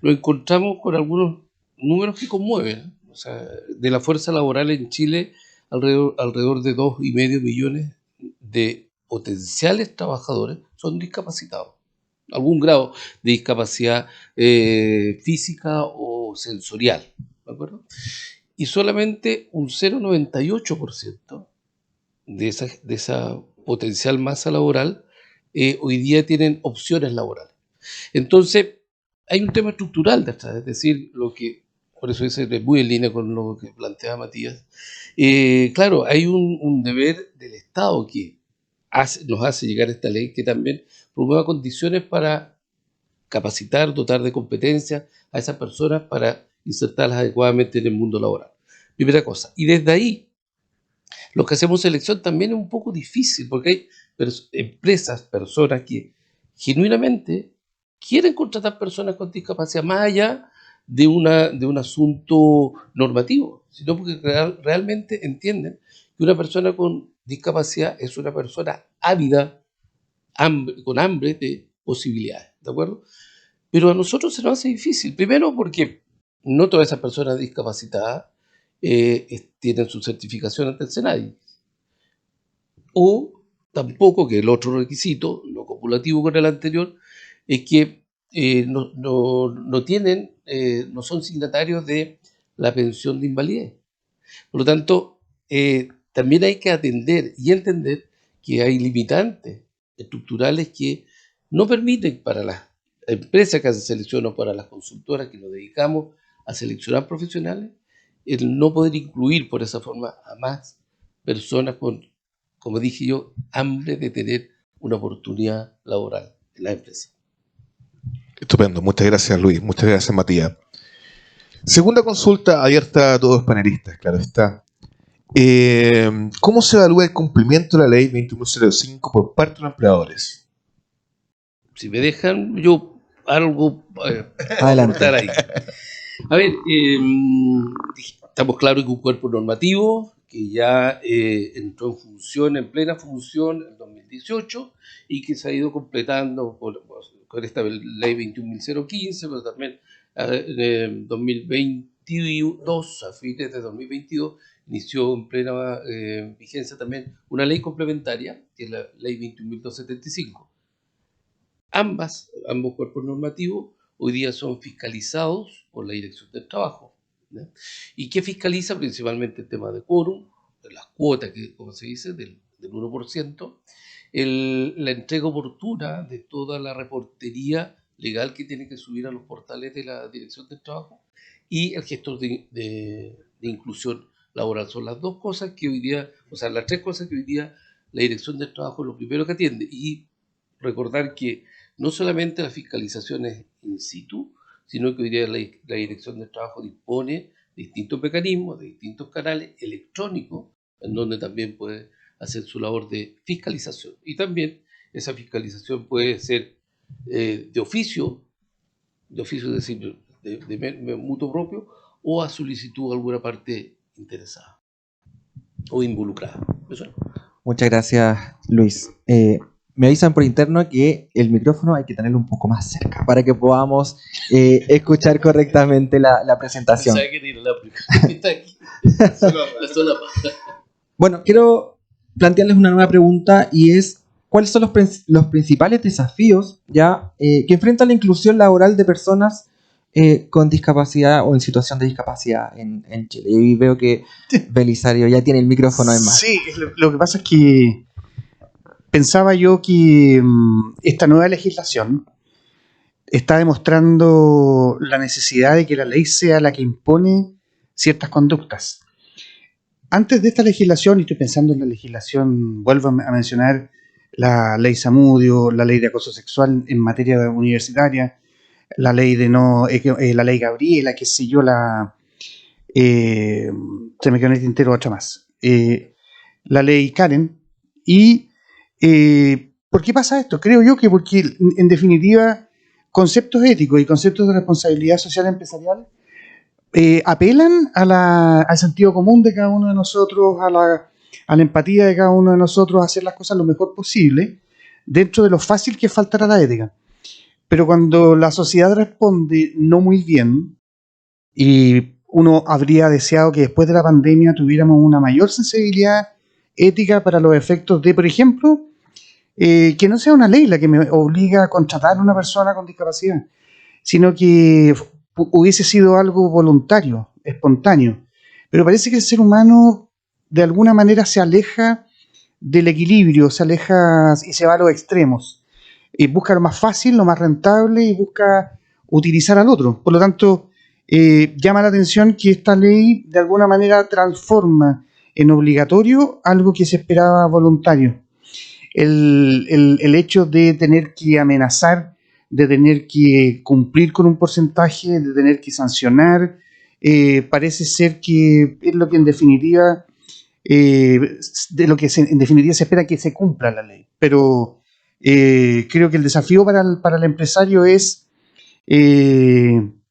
nos encontramos con algunos números que conmueven. O sea, de la fuerza laboral en Chile, alrededor de 2,5 millones de potenciales trabajadores son discapacitados, algún grado de discapacidad física o sensorial, ¿de acuerdo? Y solamente un 0,98% de esa potencial masa laboral hoy día tienen opciones laborales. Entonces, hay un tema estructural detrás, es decir, por eso es muy en línea con lo que plantea Matías. Claro, hay un deber del Estado que nos hace llegar esta ley que también promueva condiciones para capacitar, dotar de competencias a esas personas para insertarlas adecuadamente en el mundo laboral. Primera cosa. Y desde ahí, los que hacemos selección también es un poco difícil, porque hay empresas, personas que genuinamente quieren contratar personas con discapacidad más allá de un asunto normativo, sino porque realmente entienden que una persona con discapacidad es una persona ávida, con hambre de posibilidades, ¿de acuerdo? Pero a nosotros se nos hace difícil, primero porque no todas esas personas discapacitadas tienen su certificación ante el SENADI, o tampoco, que el otro requisito, no copulativo con el anterior, es que no tienen, no son signatarios de la pensión de invalidez. Por lo tanto, también hay que atender y entender que hay limitantes estructurales que no permiten para las empresas que hacen selección o para las consultoras que nos dedicamos a seleccionar profesionales, el no poder incluir por esa forma a más personas con, como dije yo, hambre de tener una oportunidad laboral en la empresa. Estupendo, muchas gracias Luis, muchas gracias Matías. Segunda consulta abierta a todos los panelistas, claro está. ¿Cómo se evalúa el cumplimiento de la ley 2105 por parte de los empleadores? Si me dejan, yo algo Adelante. aportar ahí. A ver, estamos claros que un cuerpo normativo que ya entró en función, en plena función en 2018 y que se ha ido completando con esta ley 21.015, pero también en 2022, a fines de 2022, inició en plena vigencia también una ley complementaria, que es la ley 21.275. Ambos cuerpos normativos hoy día son fiscalizados por la Dirección del Trabajo, ¿ya? ¿Y qué fiscaliza? Principalmente el tema de quórum, de las cuotas, que, como se dice, del 1%, la entrega oportuna de toda la reportería legal que tiene que subir a los portales de la Dirección del Trabajo, y el gestor de inclusión laboral. Son las dos cosas que hoy día, o sea, las tres cosas que hoy día la Dirección del Trabajo es lo primero que atiende. Y recordar que no solamente la fiscalización es in situ, sino que hoy día la Dirección del Trabajo dispone de distintos mecanismos, de distintos canales electrónicos, en donde también puede hacer su labor de fiscalización. Y también esa fiscalización puede ser de oficio, es decir, de mutuo propio, o a solicitud de alguna parte interesada o involucrada. ¿Eso? Muchas gracias, Luis. Me avisan por interno que el micrófono hay que tenerlo un poco más cerca para que podamos escuchar correctamente la presentación. Pensaba que era la aplicación. Está aquí. La solapa. Bueno, quiero plantearles una nueva pregunta y es, ¿cuáles son los principales desafíos ya que enfrenta la inclusión laboral de personas con discapacidad o en situación de discapacidad en Chile? Y veo que Belisario ya tiene el micrófono en mano. Sí, lo que pasa es que pensaba yo que esta nueva legislación está demostrando la necesidad de que la ley sea la que impone ciertas conductas. Antes de esta legislación, y estoy pensando en la legislación, vuelvo a mencionar la ley Zamudio, la ley de acoso sexual en materia universitaria, la ley la ley Gabriela, qué sé yo, se me quedó en el tintero otra más, la ley Karen. Y ¿por qué pasa esto? Creo yo que porque en definitiva conceptos éticos y conceptos de responsabilidad social empresarial apelan al sentido común de cada uno de nosotros, a la empatía de cada uno de nosotros, a hacer las cosas lo mejor posible, dentro de lo fácil que es faltar a la ética. Pero cuando la sociedad responde no muy bien, y uno habría deseado que después de la pandemia tuviéramos una mayor sensibilidad ética para los efectos de, por ejemplo, que no sea una ley la que me obliga a contratar a una persona con discapacidad, sino que hubiese sido algo voluntario, espontáneo. Pero parece que el ser humano de alguna manera se aleja del equilibrio, se aleja y se va a los extremos. Y busca lo más fácil, lo más rentable y busca utilizar al otro. Por lo tanto, llama la atención que esta ley de alguna manera transforma en obligatorio algo que se esperaba voluntario. El hecho de tener que amenazar, de tener que cumplir con un porcentaje, de tener que sancionar, parece ser que es lo que en definitiva en definitiva se espera que se cumpla la ley. Pero creo que el desafío para el empresario es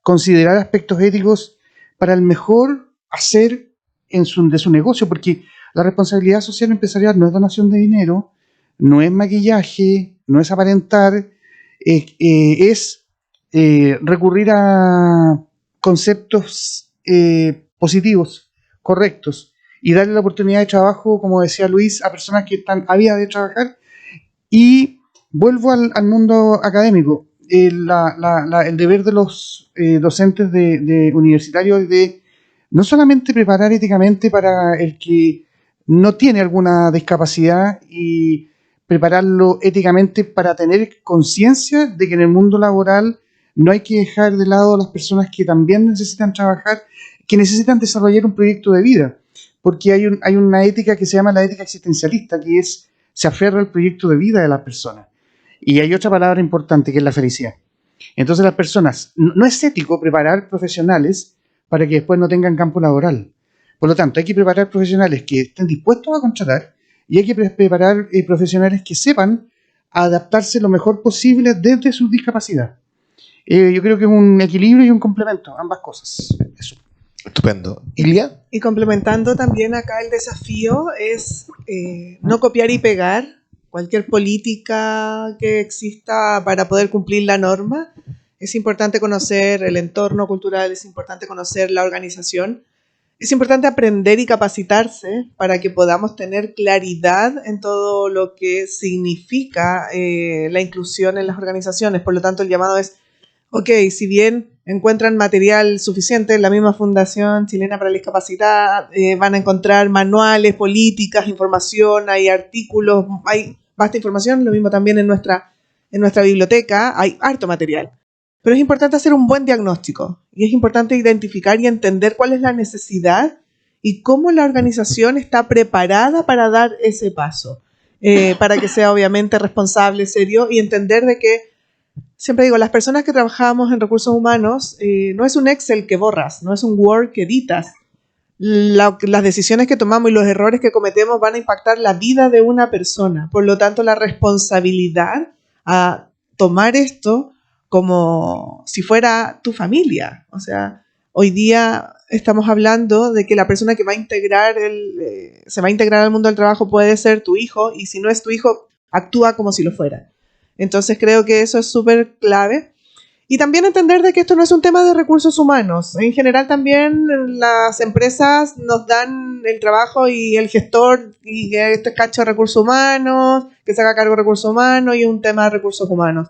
considerar aspectos éticos para el mejor hacer de su negocio, porque la responsabilidad social empresarial no es donación de dinero, no es maquillaje, no es aparentar, es recurrir a conceptos positivos, correctos, y darle la oportunidad de trabajo, como decía Luis, a personas que están ávidas de trabajar. Y vuelvo al mundo académico. El deber de los docentes de universitarios de no solamente preparar éticamente para el que no tiene alguna discapacidad y prepararlo éticamente para tener conciencia de que en el mundo laboral no hay que dejar de lado a las personas que también necesitan trabajar, que necesitan desarrollar un proyecto de vida, porque hay una ética que se llama la ética existencialista, que se aferra al proyecto de vida de las personas. Y hay otra palabra importante que es la felicidad. Entonces las personas, no es ético preparar profesionales para que después no tengan campo laboral. Por lo tanto, hay que preparar profesionales que estén dispuestos a contratar y hay que preparar profesionales que sepan adaptarse lo mejor posible desde su discapacidad. Yo creo que es un equilibrio y un complemento, ambas cosas. Eso. Estupendo. ¿Ilia? Y complementando también acá el desafío es no copiar y pegar cualquier política que exista para poder cumplir la norma. Es importante conocer el entorno cultural, es importante conocer la organización Es importante aprender y capacitarse para que podamos tener claridad en todo lo que significa la inclusión en las organizaciones. Por lo tanto, el llamado es, ok, si bien encuentran material suficiente, la misma Fundación Chilena para la Discapacidad, van a encontrar manuales, políticas, información, hay artículos, hay vasta información, lo mismo también en nuestra biblioteca, hay harto material. Pero es importante hacer un buen diagnóstico y es importante identificar y entender cuál es la necesidad y cómo la organización está preparada para dar ese paso, para que sea obviamente responsable, serio y entender de que, siempre digo, las personas que trabajamos en recursos humanos no es un Excel que borras, no es un Word que editas. Las decisiones que tomamos y los errores que cometemos van a impactar la vida de una persona. Por lo tanto, la responsabilidad a tomar esto como si fuera tu familia. O sea, hoy día estamos hablando de que la persona que va a integrar se va a integrar al mundo del trabajo puede ser tu hijo, y si no es tu hijo, actúa como si lo fuera. Entonces creo que eso es súper clave. Y también entender de que esto no es un tema de recursos humanos. En general también las empresas nos dan el trabajo y el gestor y este cacho de recursos humanos, que se haga cargo de recursos humanos, y un tema de recursos humanos.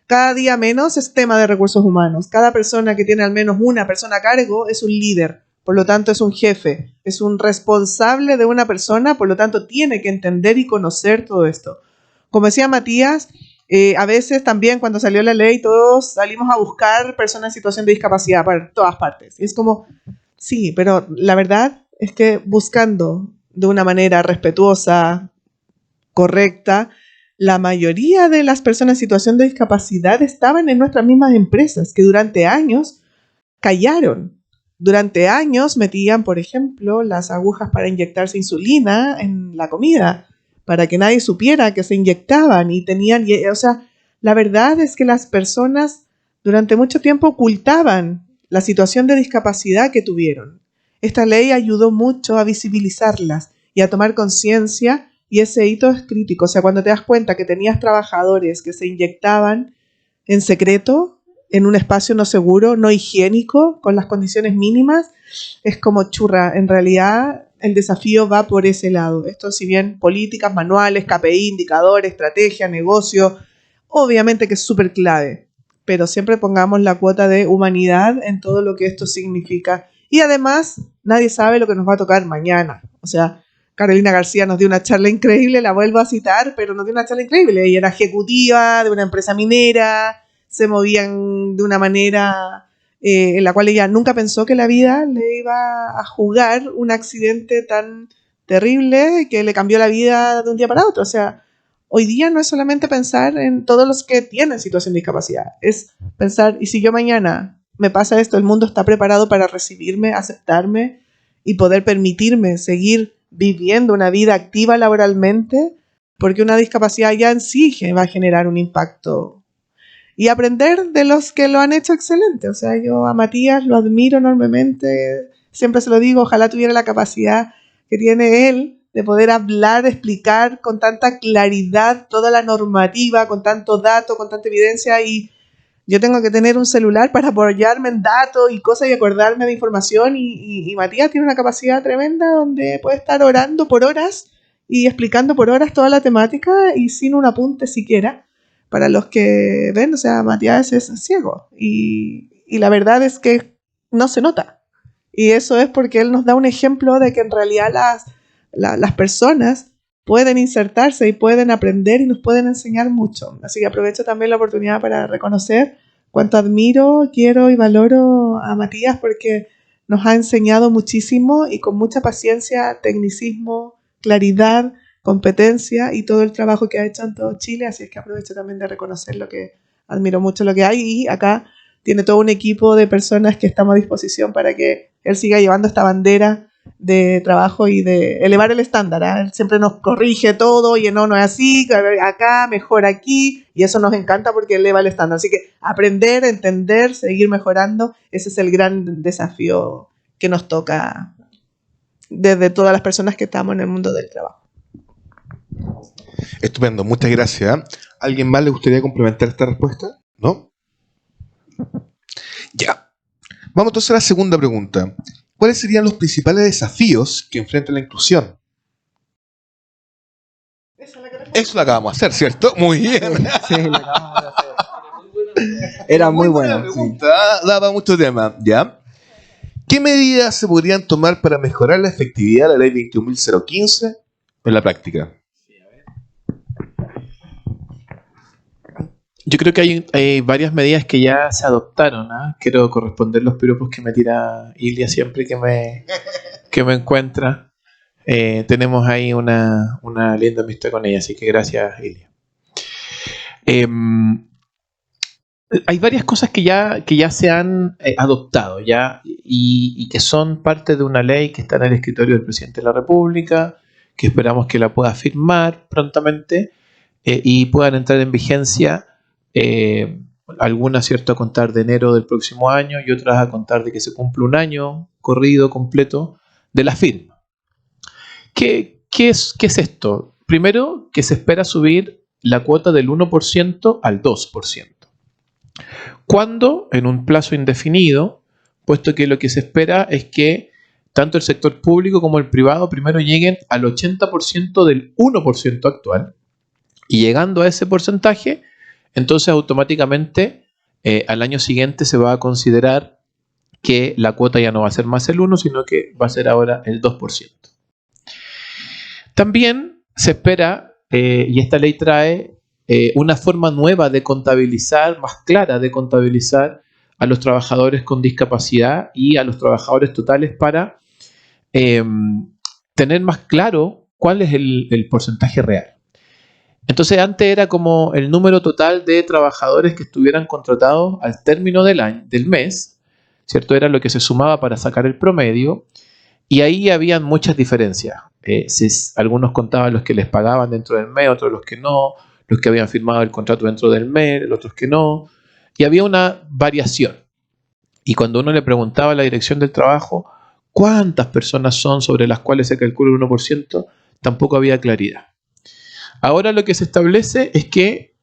Cada día menos es tema de recursos humanos. Cada persona que tiene al menos una persona a cargo es un líder. Por lo tanto, es un jefe, es un responsable de una persona. Por lo tanto, tiene que entender y conocer todo esto. Como decía Matías, a veces también cuando salió la ley todos salimos a buscar personas en situación de discapacidad para todas partes. Y es como, sí, pero la verdad es que buscando de una manera respetuosa, correcta, la mayoría de las personas en situación de discapacidad estaban en nuestras mismas empresas que durante años callaron. Durante años metían, por ejemplo, las agujas para inyectarse insulina en la comida, para que nadie supiera que se inyectaban y tenían, o sea, la verdad es que las personas durante mucho tiempo ocultaban la situación de discapacidad que tuvieron. Esta ley ayudó mucho a visibilizarlas y a tomar conciencia, y ese hito es crítico. O sea, cuando te das cuenta que tenías trabajadores que se inyectaban en secreto, en un espacio no seguro, no higiénico, con las condiciones mínimas, es como churra. En realidad, el desafío va por ese lado. Esto, si bien políticas, manuales, KPI, indicadores, estrategia, negocio, obviamente que es súper clave, pero siempre pongamos la cuota de humanidad en todo lo que esto significa. Y además, nadie sabe lo que nos va a tocar mañana. O sea, Carolina García nos dio una charla increíble, la vuelvo a citar, pero nos dio una charla increíble. Ella era ejecutiva de una empresa minera, se movían de una manera en la cual ella nunca pensó que la vida le iba a jugar un accidente tan terrible que le cambió la vida de un día para otro. O sea, hoy día no es solamente pensar en todos los que tienen situación de discapacidad, es pensar, ¿y si yo mañana me pasa esto? ¿El mundo está preparado para recibirme, aceptarme y poder permitirme seguir viviendo una vida activa laboralmente? Porque una discapacidad ya en sí va a generar un impacto. Y aprender de los que lo han hecho excelente. O sea, yo a Matías lo admiro enormemente. Siempre se lo digo, ojalá tuviera la capacidad que tiene él de poder hablar, explicar con tanta claridad toda la normativa, con tanto dato, con tanta evidencia. Y yo tengo que tener un celular para apoyarme en datos y cosas y acordarme de información. Y Matías tiene una capacidad tremenda donde puede estar orando por horas y explicando por horas toda la temática y sin un apunte siquiera. Para los que ven, o sea, Matías es ciego y la verdad es que no se nota. Y eso es porque él nos da un ejemplo de que en realidad las personas pueden insertarse y pueden aprender y nos pueden enseñar mucho. Así que aprovecho también la oportunidad para reconocer cuánto admiro, quiero y valoro a Matías, porque nos ha enseñado muchísimo y con mucha paciencia, tecnicismo, claridad, competencia y todo el trabajo que ha hecho en todo Chile. Así es que aprovecho también de reconocer lo que admiro mucho lo que hay, y acá tiene todo un equipo de personas que estamos a disposición para que él siga llevando esta bandera de trabajo y de elevar el estándar, ¿eh? Él siempre nos corrige todo y no es así, acá, mejor aquí, y eso nos encanta porque eleva el estándar. Así que aprender, entender, seguir mejorando, ese es el gran desafío que nos toca desde todas las personas que estamos en el mundo del trabajo. Estupendo, muchas gracias. ¿Alguien más le gustaría complementar esta respuesta? ¿No? Ya. Vamos entonces a la segunda pregunta. ¿cuáles serían los principales desafíos que enfrenta la inclusión? Eso lo acabamos de hacer, ¿cierto? Muy bien. Sí, lo acabamos de hacer. Era muy buena. Sí. Pregunta, daba mucho tema, ¿ya? ¿Qué medidas se podrían tomar para mejorar la efectividad de la ley 21.015 en la práctica? Yo creo que hay varias medidas que ya se adoptaron. Quiero corresponder los piropos que me tira Ilia siempre que me encuentra. Tenemos ahí una linda amistad con ella, así que gracias, Ilia. Hay varias cosas que ya se han adoptado ya y que son parte de una ley que está en el escritorio del presidente de la República, que esperamos que la pueda firmar prontamente y puedan entrar en vigencia. Algunas, cierto, a contar de enero del próximo año y otras a contar de que se cumple un año corrido completo de la firma. ¿Qué es esto? Primero, que se espera subir la cuota del 1% al 2%. ¿Cuándo? En un plazo indefinido, puesto que lo que se espera es que tanto el sector público como el privado primero lleguen al 80% del 1% actual, y llegando a ese porcentaje, entonces automáticamente al año siguiente se va a considerar que la cuota ya no va a ser más el 1, sino que va a ser ahora el 2%. También se espera, y esta ley trae una forma nueva de contabilizar, más clara de contabilizar a los trabajadores con discapacidad y a los trabajadores totales para tener más claro cuál es el porcentaje real. Entonces antes era como el número total de trabajadores que estuvieran contratados al término del mes, ¿cierto? Era lo que se sumaba para sacar el promedio, y ahí habían muchas diferencias. Algunos contaban los que les pagaban dentro del mes, otros los que no, los que habían firmado el contrato dentro del mes, los otros que no, y había una variación. Y cuando uno le preguntaba a la dirección del trabajo cuántas personas son sobre las cuales se calcula el 1%, tampoco había claridad. Ahora lo que se establece es que,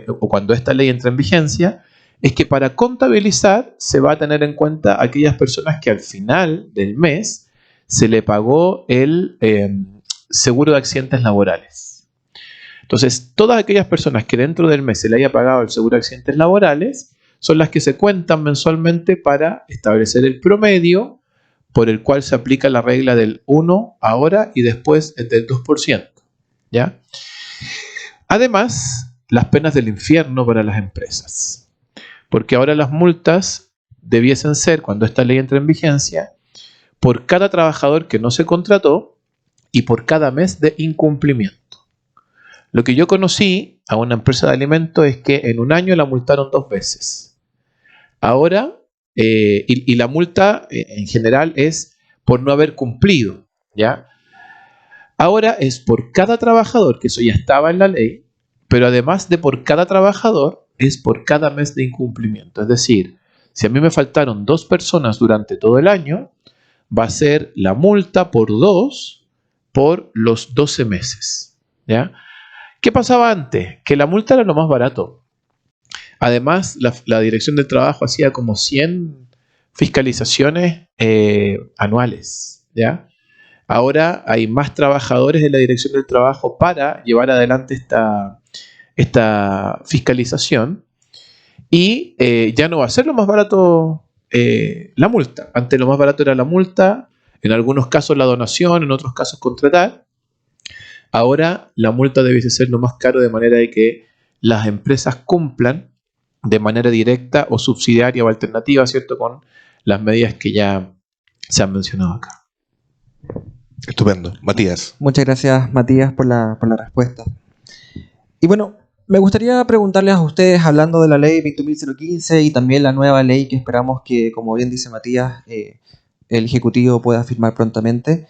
o cuando esta ley entra en vigencia, es que para contabilizar se va a tener en cuenta aquellas personas que al final del mes se le pagó el seguro de accidentes laborales. Entonces, todas aquellas personas que dentro del mes se le haya pagado el seguro de accidentes laborales son las que se cuentan mensualmente para establecer el promedio por el cual se aplica la regla del 1 ahora y después el del 2%. ¿Ya? Además, las penas del infierno para las empresas. Porque ahora las multas debiesen ser, cuando esta ley entre en vigencia, por cada trabajador que no se contrató y por cada mes de incumplimiento. Lo que yo conocí a una empresa de alimentos es que en un año la multaron 2 veces. Ahora, y la multa en general es por no haber cumplido, ¿ya? Ahora es por cada trabajador, que eso ya estaba en la ley, pero además de por cada trabajador, es por cada mes de incumplimiento. Es decir, si a mí me faltaron 2 personas durante todo el año, va a ser la multa por 2 por los 12 meses. ¿Ya? ¿Qué pasaba antes? Que la multa era lo más barato. Además, la Dirección del Trabajo hacía como 100 fiscalizaciones anuales. ¿Ya? Ahora hay más trabajadores de la Dirección del Trabajo para llevar adelante esta fiscalización, y ya no va a ser lo más barato la multa. Antes lo más barato era la multa, en algunos casos la donación, en otros casos contratar. Ahora la multa debe ser lo más caro, de manera de que las empresas cumplan de manera directa o subsidiaria o alternativa, ¿cierto?, con las medidas que ya se han mencionado acá. Estupendo. Matías. Muchas gracias, Matías, por la respuesta. Y bueno, me gustaría preguntarles a ustedes, hablando de la ley 20.015 y también la nueva ley que esperamos que, como bien dice Matías, el Ejecutivo pueda firmar prontamente.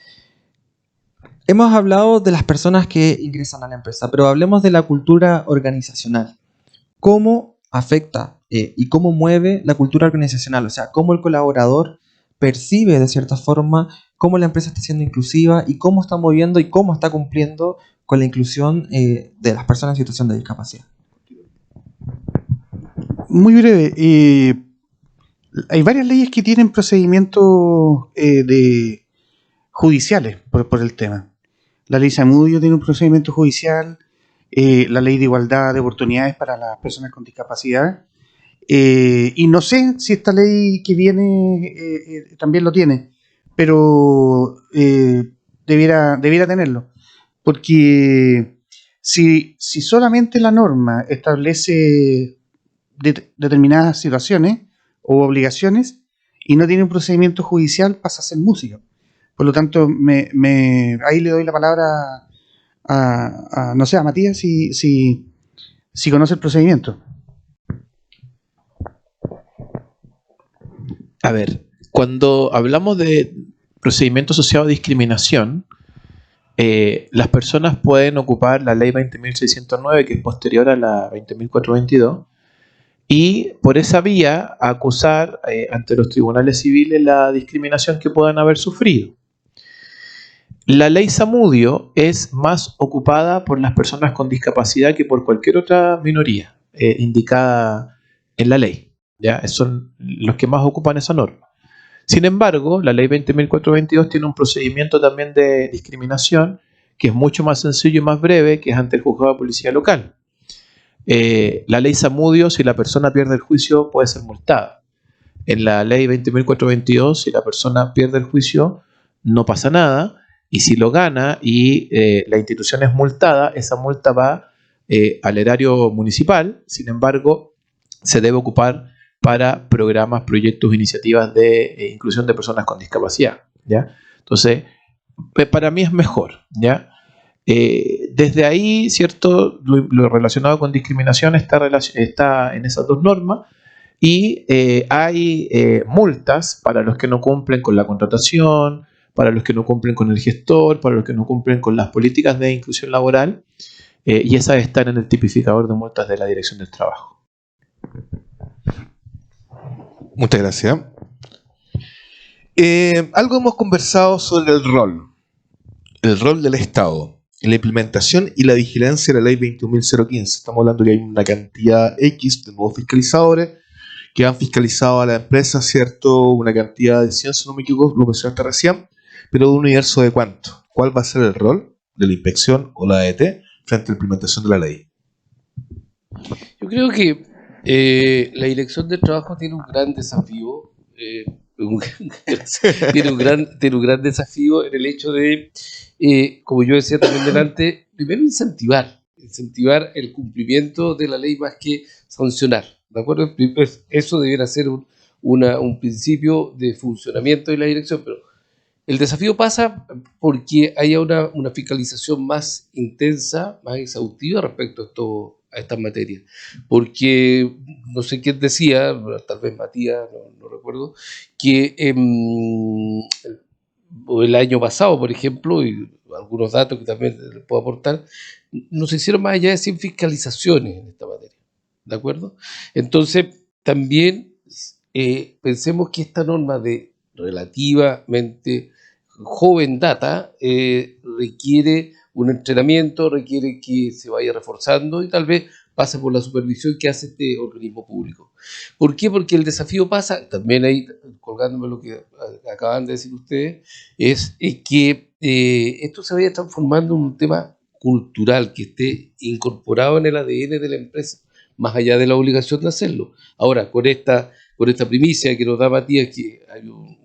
Hemos hablado de las personas que ingresan a la empresa, pero hablemos de la cultura organizacional. ¿Cómo afecta y cómo mueve la cultura organizacional? O sea, cómo el colaborador percibe de cierta forma cómo la empresa está siendo inclusiva y cómo está moviendo y cómo está cumpliendo con la inclusión de las personas en situación de discapacidad. Muy breve. Hay varias leyes que tienen procedimientos judiciales por el tema. La ley Zamudio tiene un procedimiento judicial, la ley de igualdad de oportunidades para las personas con discapacidad, y no sé si esta ley que viene también lo tiene, pero debiera tenerlo, porque si solamente la norma establece determinadas situaciones o obligaciones y no tiene un procedimiento judicial, pasa a ser música. Por lo tanto, ahí le doy la palabra no sé, a Matías si conoce el procedimiento. A ver, cuando hablamos de procedimiento asociado a discriminación, las personas pueden ocupar la ley 20.609, que es posterior a la 20.422, y por esa vía acusar ante los tribunales civiles la discriminación que puedan haber sufrido. La ley Zamudio es más ocupada por las personas con discapacidad que por cualquier otra minoría indicada en la ley. ¿Ya? Son los que más ocupan esa norma. Sin embargo, la ley 20.422 tiene un procedimiento también de discriminación que es mucho más sencillo y más breve, que es ante el juzgado de policía local. La ley Zamudio, si la persona pierde el juicio, puede ser multada. En la ley 20.422, si la persona pierde el juicio, no pasa nada. Y si lo gana y la institución es multada, esa multa va al erario municipal. Sin embargo, se debe ocupar para programas, proyectos, iniciativas de inclusión de personas con discapacidad, ¿ya? Entonces, para mí es mejor, ¿ya? Desde ahí, ¿cierto? Lo relacionado con discriminación está en esas dos normas, y hay multas para los que no cumplen con la contratación, para los que no cumplen con el gestor, para los que no cumplen con las políticas de inclusión laboral, y esas están en el tipificador de multas de la Dirección del Trabajo. Muchas gracias. Algo hemos conversado sobre el rol del Estado en la implementación y la vigilancia de la ley 21.015. Estamos hablando que hay una cantidad X de nuevos fiscalizadores que han fiscalizado a la empresa, ¿cierto? Una cantidad de 100, si no me equivoco, lo mencionaste recién, pero de un universo de cuánto. ¿Cuál va a ser el rol de la inspección o la ADT frente a la implementación de la ley? Yo creo que la Dirección del Trabajo tiene un gran desafío, tiene un gran desafío en el hecho de, como yo decía también delante, primero incentivar el cumplimiento de la ley más que sancionar, ¿de acuerdo? Eso debiera ser un principio de funcionamiento de la dirección, pero el desafío pasa porque haya una fiscalización más intensa, más exhaustiva respecto a estas materias. Porque, no sé quién decía, tal vez Matías, no recuerdo, que el año pasado, por ejemplo, y algunos datos que también les puedo aportar, no se hicieron más allá de 100 fiscalizaciones en esta materia. ¿De acuerdo? Entonces, también pensemos que esta norma de relativamente joven data requiere un entrenamiento, requiere que se vaya reforzando y tal vez pase por la supervisión que hace este organismo público. ¿Por qué? Porque el desafío pasa, también ahí colgándome lo que acaban de decir ustedes, es que esto se vaya transformando en un tema cultural que esté incorporado en el ADN de la empresa, más allá de la obligación de hacerlo. Ahora, con esta primicia que nos da Matías, que hay una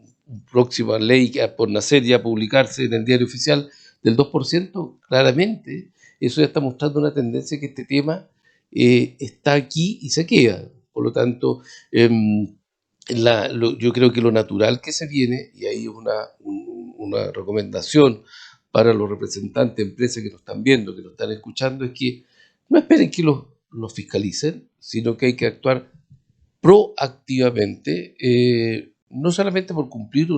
próxima ley que por nacer ya publicarse en el diario oficial del 2%, claramente eso ya está mostrando una tendencia que este tema está aquí y se queda. Por lo tanto, yo creo que lo natural que se viene, y ahí es una recomendación para los representantes de empresas que nos están viendo, que nos están escuchando, es que no esperen que los fiscalicen, sino que hay que actuar proactivamente, no solamente por cumplir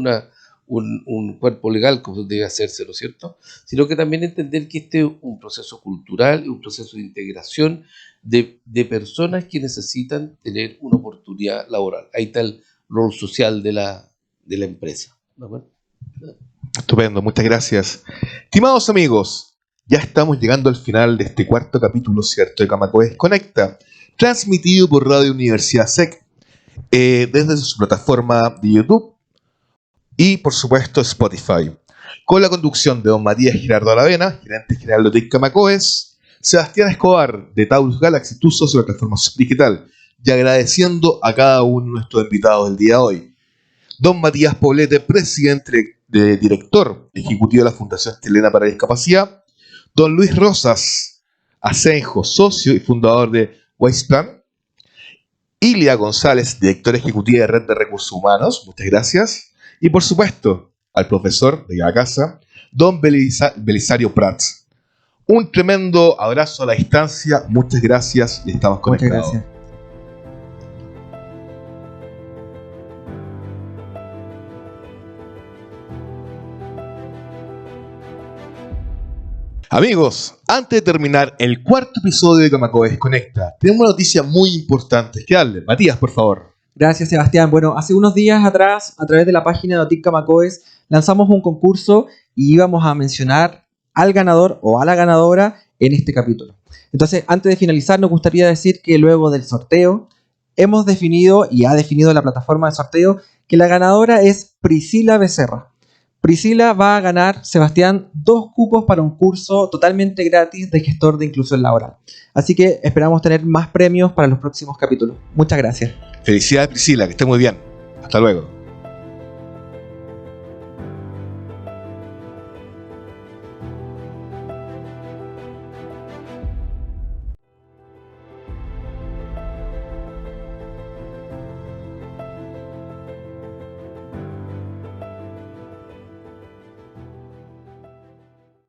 un cuerpo legal como debe hacerse, ¿no es cierto?, sino que también entender que este es un proceso cultural, un proceso de integración de personas que necesitan tener una oportunidad laboral. Ahí está el rol social de la empresa. ¿No? Bueno. Estupendo, muchas gracias. Estimados amigos, ya estamos llegando al final de este cuarto capítulo, ¿cierto?, de Camacoes Conecta, transmitido por Radio Universidad SEC. desde su plataforma de YouTube y, por supuesto, Spotify. Con la conducción de don Matías Girardo Aravena, gerente general de OTIC Camacoes, Sebastián Escobar, de Taurus Galaxy, tu socio de la transformación digital, y agradeciendo a cada uno de nuestros invitados del día de hoy. Don Matías Poblete, presidente director ejecutivo de la Fundación Chilena para la Discapacidad. Don Luis Rosas Asenjo, socio y fundador de Wiseplan. Ilia González, directora ejecutiva de Red de Recursos Humanos, muchas gracias. Y por supuesto, al profesor de la casa, don Belisario Prats. Un tremendo abrazo a la distancia, muchas gracias y estamos conectados. Muchas gracias. Amigos, antes de terminar el cuarto episodio de Camacoes Conecta, tenemos una noticia muy importante que darle. Matías, por favor. Gracias, Sebastián. Bueno, hace unos días atrás, a través de la página de OTIC Camacoes, lanzamos un concurso y íbamos a mencionar al ganador o a la ganadora en este capítulo. Entonces, antes de finalizar, nos gustaría decir que luego del sorteo, hemos definido y ha definido la plataforma de sorteo que la ganadora es Priscila Becerra. Priscila va a ganar, Sebastián, 2 cupos para un curso totalmente gratis de gestor de inclusión laboral. Así que esperamos tener más premios para los próximos capítulos. Muchas gracias. Felicidades, Priscila, que esté muy bien. Hasta luego.